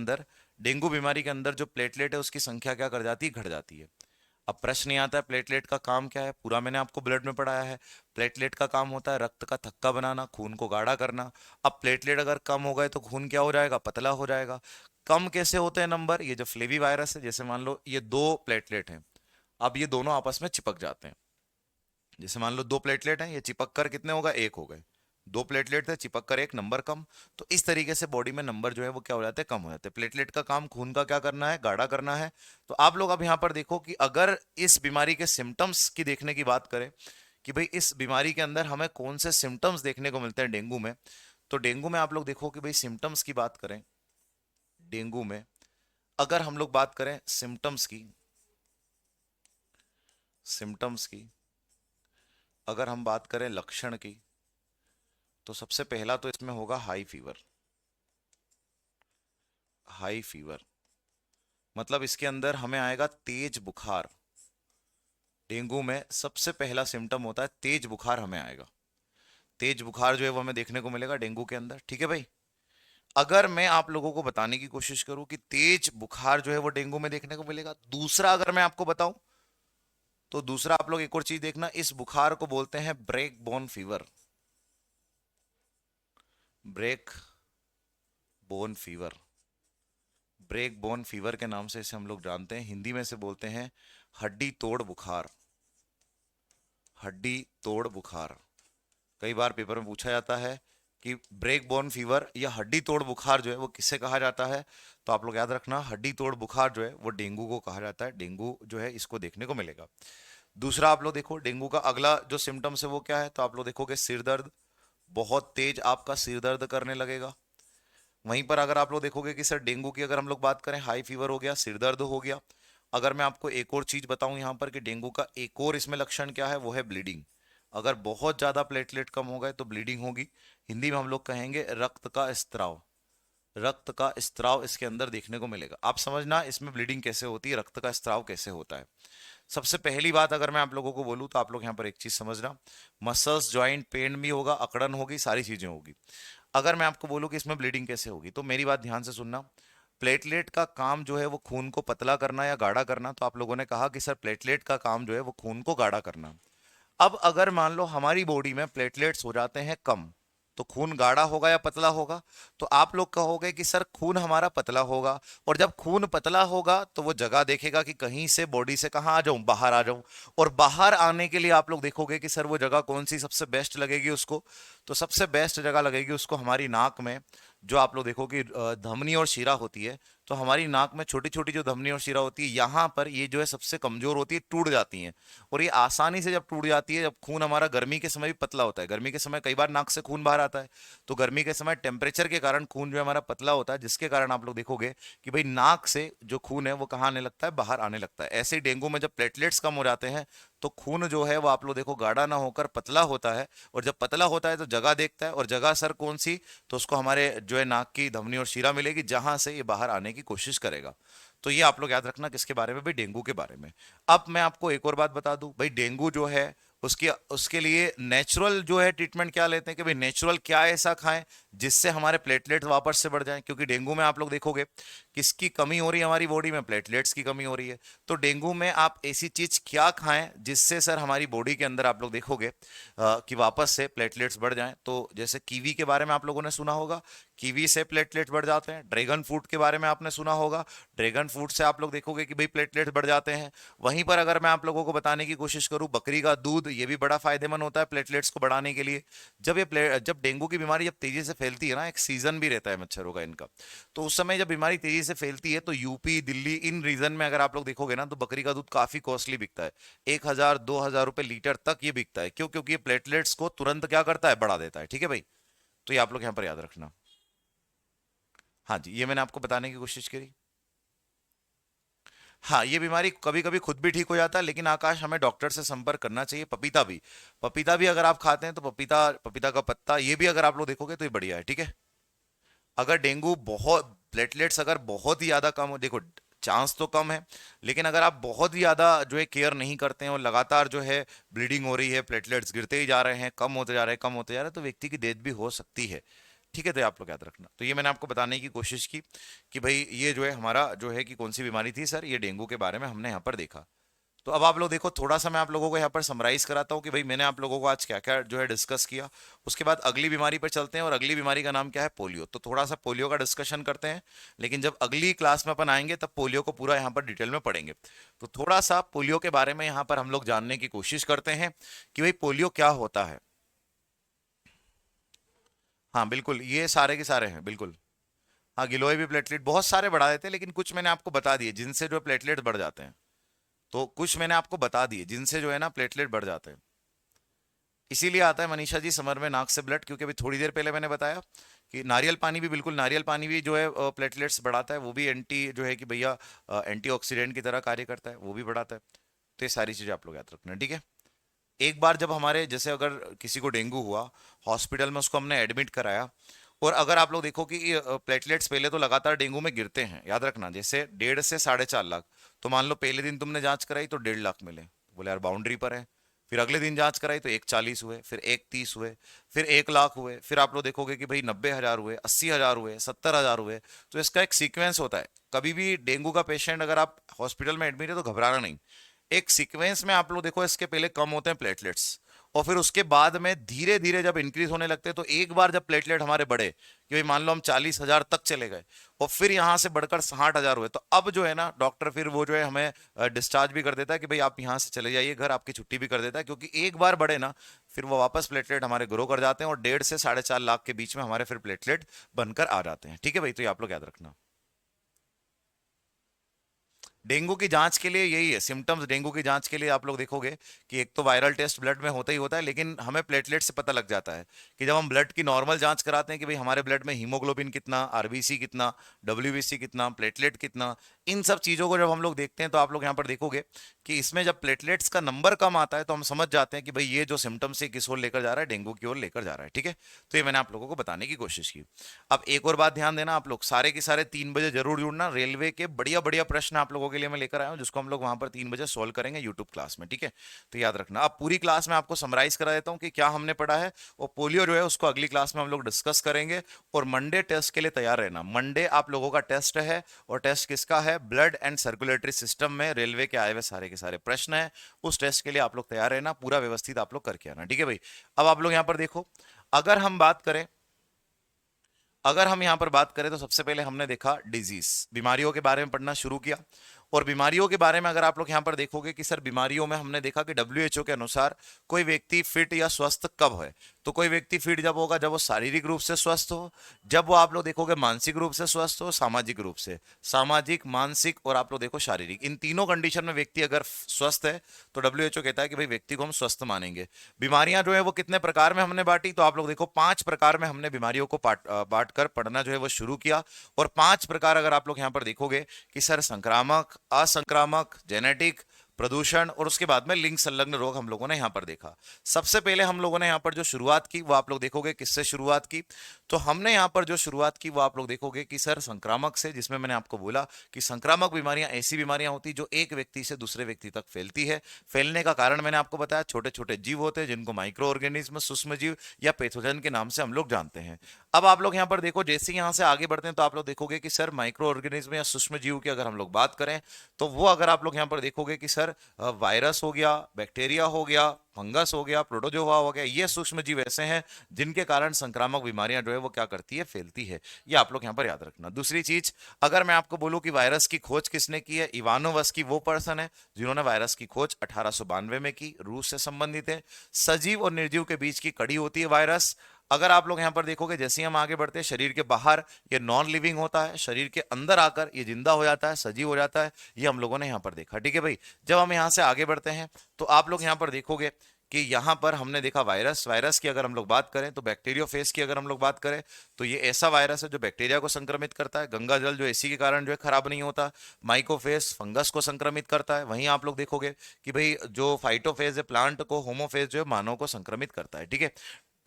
अंदर जो प्लेटलेट है उसकी संख्या क्या कर जाती है? घट जाती है। अब प्रश्न ये आता है प्लेटलेट का काम क्या है? पूरा मैंने आपको ब्लड में पढ़ाया है। प्लेटलेट का काम होता है रक्त का थक्का बनाना, खून को गाढ़ा करना। अब प्लेटलेट अगर कम हो गए तो खून क्या हो जाएगा? पतला हो जाएगा। कम कैसे होते हैं नंबर? ये जो फ्लेवी वायरस है, जैसे मान लो ये दो प्लेटलेट हैं, अब ये दोनों आपस में चिपक जाते हैं। जैसे मान लो दो प्लेटलेट हैं, ये चिपक कर कितने होगा? एक हो गए। दो प्लेटलेट थे, चिपक कर एक, नंबर कम। तो इस तरीके से बॉडी में नंबर जो है वो क्या हो जाते हैं? कम हो जाते हैं। प्लेटलेट का काम खून का क्या करना है? गाढ़ा करना है। तो आप लोग अब यहां पर देखो कि अगर इस बीमारी के सिम्टम्स की देखने की बात करें कि भाई इस बीमारी के अंदर हमें कौन से सिम्टम्स देखने को मिलते हैं डेंगू में, तो डेंगू में आप लोग देखो कि भाई सिम्टम्स की बात करें, डेंगू में अगर हम लोग बात करें सिम्टम्स की, अगर हम बात करें लक्षण की, तो सबसे पहला तो इसमें होगा हाई फीवर। हाई फीवर मतलब इसके अंदर हमें आएगा तेज बुखार। डेंगू में सबसे पहला सिम्टम होता है तेज बुखार हमें आएगा। तेज बुखार जो है वो हमें देखने को मिलेगा डेंगू के अंदर। ठीक है भाई। अगर मैं आप लोगों को बताने की कोशिश करूं कि तेज बुखार जो है वो डेंगू में देखने को मिलेगा, दूसरा अगर मैं आपको बताऊं तो दूसरा आप लोग एक और चीज देखना, इस बुखार को बोलते हैं break bone fever. Break bone fever. Break bone fever के नाम से इसे हम लोग जानते हैं। हिंदी में से बोलते हैं हड्डी तोड़ बुखार। हड्डी तोड़ बुखार। कई बार पेपर में पूछा जाता है कि ब्रेक बोन फीवर या हड्डी तोड़ बुखार जो है वो किसे कहा जाता है? तो आप लोग याद रखना, हड्डी तोड़ बुखार जो है वो डेंगू को कहा जाता है। डेंगू जो है इसको देखने को मिलेगा। दूसरा आप लोग देखो डेंगू का अगला जो सिम्टम्स है वो क्या है? तो आप लोग देखोगे सिर दर्द, बहुत तेज आपका सिर दर्द करने लगेगा। वहीं पर अगर आप लोग देखोगे कि सर डेंगू की अगर हम लोग बात करें, हाई फीवर हो गया, सिर दर्द हो गया। अगर मैं आपको एक और चीज बताऊं यहां पर कि डेंगू का एक और इसमें लक्षण क्या है, वो है ब्लीडिंग। अगर बहुत ज्यादा प्लेटलेट कम हो गए तो ब्लीडिंग होगी। हिंदी में हम लोग कहेंगे रक्त का स्त्राव। रक्त का स्त्राव इसके अंदर देखने को मिलेगा। आप समझना इसमें ब्लीडिंग कैसे होती है, रक्त का स्त्राव कैसे होता है। सबसे पहली बात अगर मैं आप लोगों को बोलूं तो आप लोग यहाँ पर एक चीज समझना, मसल्स जॉइंट पेन भी होगा, अकड़न होगी, सारी चीजें होगी। अगर मैं आपको बोलूं कि इसमें ब्लीडिंग कैसे होगी, तो मेरी बात ध्यान से सुनना। प्लेटलेट का काम जो है वो खून को पतला करना या गाढ़ा करना। तो आप लोगों ने कहा कि सर प्लेटलेट का काम जो है वो खून को गाढ़ा करना। अब अगर मान लो हमारी बॉडी में प्लेटलेट्स हो जाते हैं कम, तो खून गाढ़ा होगा या पतला होगा? तो आप लोग कहोगे कि सर खून हमारा पतला होगा। और जब खून पतला होगा तो वो जगह देखेगा कि कहीं से बॉडी से कहाँ आ जाऊं, बाहर आ जाऊं। और बाहर आने के लिए आप लोग देखोगे कि सर वो जगह कौन सी सबसे बेस्ट लगेगी उसको? तो सबसे बेस्ट जगह लगेगी उसको हमारी नाक में। जो आप लोग देखो कि धमनी और शिरा होती है, तो हमारी नाक में छोटी छोटी जो धमनी और शिरा होती है, यहाँ पर ये जो है सबसे कमजोर होती है, टूट जाती हैं। और ये आसानी से जब टूट जाती है, जब खून हमारा गर्मी के समय भी पतला होता है, गर्मी के समय कई बार नाक से खून बाहर आता है, तो गर्मी के समय टेम्परेचर के कारण खून जो है हमारा पतला होता है, जिसके कारण आप लोग देखोगे कि भाई नाक से जो खून है वो कहाँ आने लगता है? बाहर आने लगता है। ऐसे ही डेंगू में जब प्लेटलेट्स कम हो जाते हैं तो खून जो है वो आप लोग देखो गाढ़ा ना होकर पतला होता है। और जब पतला होता है तो जगह देखता है, और जगह सर कौन सी? तो उसको हमारे जो है नाक की धमनी और शिरा मिलेगी, जहां से ये बाहर आने की कोशिश करेगा। तो ये आप लोग याद रखना किसके बारे में? भाई डेंगू के बारे में। अब मैं आपको एक और बात बता दूं, भाई डेंगू जो है उसकी उसके लिए नेचुरल जो है ट्रीटमेंट क्या लेते हैं कि भाई नेचुरल क्या ऐसा खाएं जिससे हमारे प्लेटलेट वापस से बढ़ जाएं। क्योंकि डेंगू में आप लोग देखोगे किसकी कमी हो रही है हमारी बॉडी में? प्लेटलेट्स की कमी हो रही है। तो डेंगू में आप ऐसी चीज क्या खाएं जिससे सर हमारी बॉडी के अंदर आप लोग देखोगे कि वापस से प्लेटलेट्स बढ़ जाएं? तो जैसे कीवी के बारे में आप लोगों ने सुना होगा, कीवी से प्लेटलेट बढ़ जाते हैं। ड्रैगन फ्रूट के बारे में आपने सुना होगा, ड्रैगन फ्रूट से आप लोग देखोगे कि भाई प्लेटलेट बढ़ जाते हैं। वहीं पर अगर मैं आप लोगों को बताने की कोशिश करूं, बकरी का दूध ये भी बड़ा फायदेमंद होता है प्लेटलेट्स को बढ़ाने के लिए। जब डेंगू की बीमारी जब तेजी से फैलती है ना, एक सीजन भी रहता है मच्छरों का इनका, तो उस समय जब बीमारी तेजी से फैलती है तो यूपी, दिल्ली, इन रीजन में अगर आप लोग देखोगे ना, तो बकरी का दूध काफी कॉस्टली बिकता है। 1,000-2,000 रुपए लीटर तक ये बिकता है। क्यों? क्योंकि ये प्लेटलेट्स को तुरंत क्या करता है, बढ़ा देता है। ठीक है भाई, तो ये आप लोग यहाँ पर याद रखना। हाँ जी, ये मैंने आपको बताने की कोशिश करी। हाँ, ये बीमारी कभी कभी खुद भी ठीक हो जाता है, लेकिन आकाश हमें डॉक्टर से संपर्क करना चाहिए। पपीता भी अगर आप खाते हैं तो पपीता पपीता का पत्ता ये भी अगर आप लोग देखोगे तो ये बढ़िया है। ठीक है, अगर डेंगू बहुत, प्लेटलेट्स अगर बहुत ही ज्यादा कम हो, देखो चांस तो कम है, लेकिन अगर आप बहुत ही ज्यादा जो है केयर नहीं करते हैं और लगातार जो है ब्लीडिंग हो रही है, प्लेटलेट्स गिरते ही जा रहे हैं, कम होते जा रहे हैं, कम होते जा रहे हैं, तो व्यक्ति की डेथ भी हो सकती है। ठीक है, तो ये आप लोग याद रखना। तो ये मैंने आपको बताने की कोशिश की कि भाई ये जो है हमारा जो है कि कौन सी बीमारी थी सर, ये डेंगू के बारे में हमने यहाँ पर देखा। तो अब आप लोग देखो, थोड़ा सा मैं आप लोगों को यहाँ पर समराइज कराता हूँ कि भाई मैंने आप लोगों को आज क्या क्या जो है डिस्कस किया। उसके बाद अगली बीमारी पर चलते हैं, और अगली बीमारी का नाम क्या है, पोलियो। तो थोड़ा सा पोलियो का डिस्कशन करते हैं, लेकिन जब अगली क्लास में अपन आएंगे तब पोलियो को पूरा यहाँ पर डिटेल में पढ़ेंगे। तो थोड़ा सा पोलियो के बारे में यहाँ पर हम लोग जानने की कोशिश करते हैं कि भाई पोलियो क्या होता है। हाँ बिल्कुल, ये सारे के सारे हैं बिल्कुल। हाँ, गिलोय भी प्लेटलेट बहुत सारे बढ़ा देते हैं, लेकिन कुछ मैंने आपको बता दिए जिनसे जो है प्लेटलेट बढ़ जाते हैं। तो कुछ मैंने आपको बता दिए जिनसे जो है ना प्लेटलेट बढ़ जाते हैं। इसीलिए आता है मनीषा जी समर में नाक से ब्लड, क्योंकि अभी थोड़ी देर पहले मैंने बताया कि नारियल पानी भी, बिल्कुल नारियल पानी भी जो है प्लेटलेट्स बढ़ाता है। वो भी एंटी जो है कि भैया एंटीऑक्सीडेंट की तरह कार्य करता है, वो भी बढ़ाता है। तो ये सारी चीजें आप लोग याद रखना। ठीक है, एक बार जब हमारे जैसे अगर किसी को डेंगू हुआ, हॉस्पिटल में उसको हमने एडमिट कराया, और अगर आप लोग देखो कि प्लेटलेट्स पहले तो लगातार डेंगू में गिरते हैं, याद रखना, जैसे 1.5 से 4.5 लाख। तो मान लो पहले दिन तुमने जांच कराई तो 1.5 लाख मिले, बोले यार बाउंड्री पर है। फिर अगले दिन जांच कराई तो 1,40 हुए, फिर 1,30 हुए, फिर 1 लाख हुए, फिर आप लोग देखोगे कि भाई 90,000 हुए, 80,000 हुए, 70,000 हुए। तो इसका एक सीक्वेंस होता है। कभी भी डेंगू का पेशेंट अगर आप हॉस्पिटल में एडमिट है तो घबराना नहीं। एक सीक्वेंस में आप लोग देखो, इसके पहले कम होते हैं प्लेटलेट्स, और फिर उसके बाद में धीरे धीरे जब इंक्रीज होने लगते हैं, तो एक बार जब प्लेटलेट हमारे बढ़े कि भाई मान लो हम 40,000 तक चले गए, और फिर यहां से बढ़कर 60,000 हुए, तो अब जो है ना डॉक्टर फिर वो जो है हमें डिस्चार्ज भी कर देता है कि भाई आप यहां से चले जाइए घर, आपकी छुट्टी भी कर देता है। क्योंकि एक बार बढ़े ना, फिर वो वापस प्लेटलेट हमारे ग्रो कर जाते हैं, और 1.5 से 4.5 लाख के बीच में हमारे फिर प्लेटलेट बनकर आ जाते हैं। ठीक है भाई, तो ये आप लोग याद रखना। डेंगू की जांच के लिए यही है सिम्टम्स। डेंगू की जांच के लिए आप लोग देखोगे कि एक तो वायरल टेस्ट ब्लड में होता ही होता है, लेकिन हमें प्लेटलेट से पता लग जाता है कि जब हम ब्लड की नॉर्मल जांच कराते हैं कि भाई हमारे ब्लड में हीमोग्लोबिन कितना, आरबीसी कितना, डब्ल्यूबीसी कितना, प्लेटलेट कितना, इन सब चीजों को जब हम लोग देखते हैं तो आप लोग यहाँ पर देखोगे कि इसमें जब प्लेटलेट्स का नंबर कम आता है तो हम समझ जाते हैं कि भाई ये जो सिम्टम्स है किस ओर लेकर जा रहा है, डेंगू की ओर लेकर जा रहा है। ठीक है, तो ये मैंने आप लोगों को बताने की कोशिश की। अब एक और बात ध्यान देना, आप लोग सारे के सारे 3 बजे जरूर जुड़ना। रेलवे के बढ़िया बढ़िया प्रश्न आप लोगों के लिए मैं लेकर आया हूँ, जिसको हम लोग वहां पर 3 बजे सोल्व करेंगे यूट्यूब क्लास में। ठीक है, तो याद रखना। अब पूरी क्लास में आपको समराइज करा देता हूँ कि क्या हमने पढ़ा है, और पोलियो जो है उसको अगली क्लास में हम लोग डिस्कस करेंगे। और मंडे टेस्ट के लिए तैयार रहना। मंडे आप लोगों का टेस्ट है, और टेस्ट किसका है, ब्लड एंड सर्कुलेटरी सिस्टम में रेलवे के आए हुए सारे के सारे प्रश्न है। उस टेस्ट के लिए आप लोग तैयार रहना, पूरा व्यवस्थित आप लोग करके आना। ठीक है भाई, अब आप लोग यहाँ पर देखो, अगर हम बात करें, अगर हम यहां पर बात करें तो सबसे पहले हमने देखा डिजीज, बीमारियों के बारे में पढ़ना शुरू किया। और बीमारियों के बारे में अगर आप लोग यहां पर देखोगे कि सर बीमारियों में हमने देखा कि डब्ल्यूएचओ के अनुसार कोई व्यक्ति फिट या स्वस्थ कब है, तो कोई व्यक्ति फिट जब होगा जब वो शारीरिक रूप से स्वस्थ हो, जब वो आप लोग देखोगे मानसिक रूप से स्वस्थ हो, सामाजिक रूप से, सामाजिक, मानसिक और आप लोग देखो शारीरिक, इन तीनों कंडीशन में व्यक्ति अगर स्वस्थ है तो डब्ल्यूएचओ कहता है कि भाई व्यक्ति को हम स्वस्थ मानेंगे। बीमारियां जो है वो कितने प्रकार में हमने बांटी, तो आप लोग देखो 5 प्रकार में हमने बीमारियों को बांट कर पढ़ना जो है वो शुरू किया। और 5 प्रकार अगर आप लोग यहां पर देखोगे कि सर संक्रामक, असंक्रामक, जेनेटिक, प्रदूषण, और उसके बाद में लिंग संलग्न रोग हम लोगों ने यहां पर देखा। सबसे पहले हम लोगों ने यहां पर जो शुरुआत की वो आप लोग देखोगे किससे शुरुआत की, तो हमने यहां पर जो शुरुआत की वो आप लोग देखोगे कि सर संक्रामक से, जिसमें मैंने आपको बोला कि संक्रामक बीमारियां ऐसी बीमारियां होती जो एक व्यक्ति से दूसरे व्यक्ति तक फैलती है। फैलने का कारण मैंने आपको बताया, छोटे छोटे जीव होते हैं जिनको माइक्रो ऑर्गेनिज्म, सूक्ष्म जीव या पैथोजन के नाम से हम लोग जानते हैं। अब आप लोग यहां पर देखो, जैसे यहां से आगे बढ़ते हैं तो आप लोग देखोगे कि सर माइक्रो ऑर्गेनिज्म या सूक्ष्म जीव की अगर हम लोग बात करें तो वो अगर आप लोग यहां पर देखोगे कि सर अंदर वायरस हो गया, बैक्टीरिया हो गया, फंगस हो गया, प्रोटोजोआ हो गया, ये सूक्ष्म जीव ऐसे हैं जिनके कारण संक्रामक बीमारियां जो है वो क्या करती है, फैलती है। ये आप लोग यहाँ पर याद रखना। दूसरी चीज, अगर मैं आपको बोलूं कि वायरस की खोज किसने की है, इवानोवस्की वो पर्सन है जिन्होंने वायरस की खोज 1892 में की, रूस से संबंधित है। सजीव और निर्जीव के बीच की कड़ी होती है वायरस। अगर आप लोग यहां पर देखोगे, जैसे ही हम आगे बढ़ते हैं, शरीर के बाहर ये नॉन लिविंग होता है, शरीर के अंदर आकर ये जिंदा हो जाता है, सजीव हो जाता है। ये हम लोगों ने यहां पर देखा, ठीक है भाई। जब हम यहां से आगे बढ़ते हैं तो आप लोग यहां पर देखोगे कि यहां पर हमने देखा वायरस। वायरस की अगर हम लोग बात करें तो बैक्टीरियोफेज की अगर हम लोग बात करें तो ये ऐसा वायरस है जो बैक्टीरिया को संक्रमित करता है। गंगा जल जो इसी के कारण जो है खराब नहीं होता। माइकोफेज फंगस को संक्रमित करता है। वहीं आप लोग देखोगे कि भाई जो फाइटोफेज है प्लांट को, होमोफेज जो है मानव को संक्रमित करता है, ठीक है।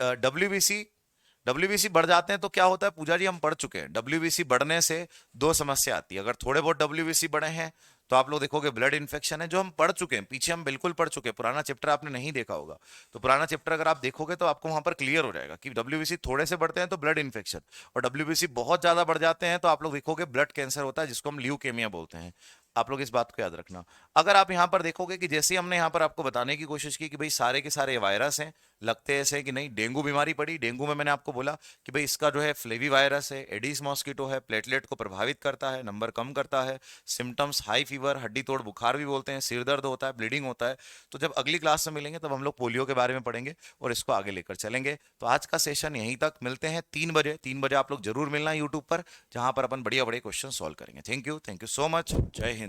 डब्ल्यूबीसी बढ़ जाते हैं तो क्या होता है पूजा जी, हम पढ़ चुके हैं। डब्ल्यूबीसी बढ़ने से दो समस्या आती है। अगर थोड़े बहुत डब्ल्यूबीसी बढ़े हैं तो आप लोग देखोगे ब्लड इन्फेक्शन है, जो हम पढ़ चुके हैं, पीछे हम बिल्कुल पढ़ चुके हैं। पुराना चैप्टर आपने नहीं देखा होगा तो पुराना चैप्टर अगर आप देखोगे तो आपको वहां पर क्लियर हो जाएगा कि डब्ल्यूबीसी थोड़े से बढ़ते हैं तो ब्लड इन्फेक्शन, और डब्ल्यूबीसी बहुत ज्यादा बढ़ जाते हैं तो आप लोग देखोगे ब्लड कैंसर होता है, जिसको हम ल्यूकेमिया बोलते हैं। आप लोग इस बात को याद रखना। अगर आप यहां पर देखोगे कि जैसे हमने यहां पर आपको बताने की कोशिश की कि भाई सारे के सारे वायरस हैं, लगते ऐसे हैं कि नहीं। डेंगू बीमारी पड़ी, डेंगू में मैंने आपको बोला कि भाई इसका जो है फ्लेवी वायरस है, एडिस मॉस्किटो है, प्लेटलेट को प्रभावित करता है, नंबर कम करता है, सिम्टम्स हाई फीवर, हड्डी तोड़ बुखार भी बोलते हैं, सिर दर्द होता है, ब्लीडिंग होता है। तो जब अगली क्लास में मिलेंगे तब हम लोग पोलियो के बारे में पढ़ेंगे और इसको आगे लेकर चलेंगे। तो आज का सेशन यहीं तक, मिलते हैं 3 बजे। 3 बजे आप लोग जरूर मिलना यूट्यूब पर, जहां पर अपन बढ़िया बढ़िया क्वेश्चन सॉल्व करेंगे। Thank you so much. जय हिंद।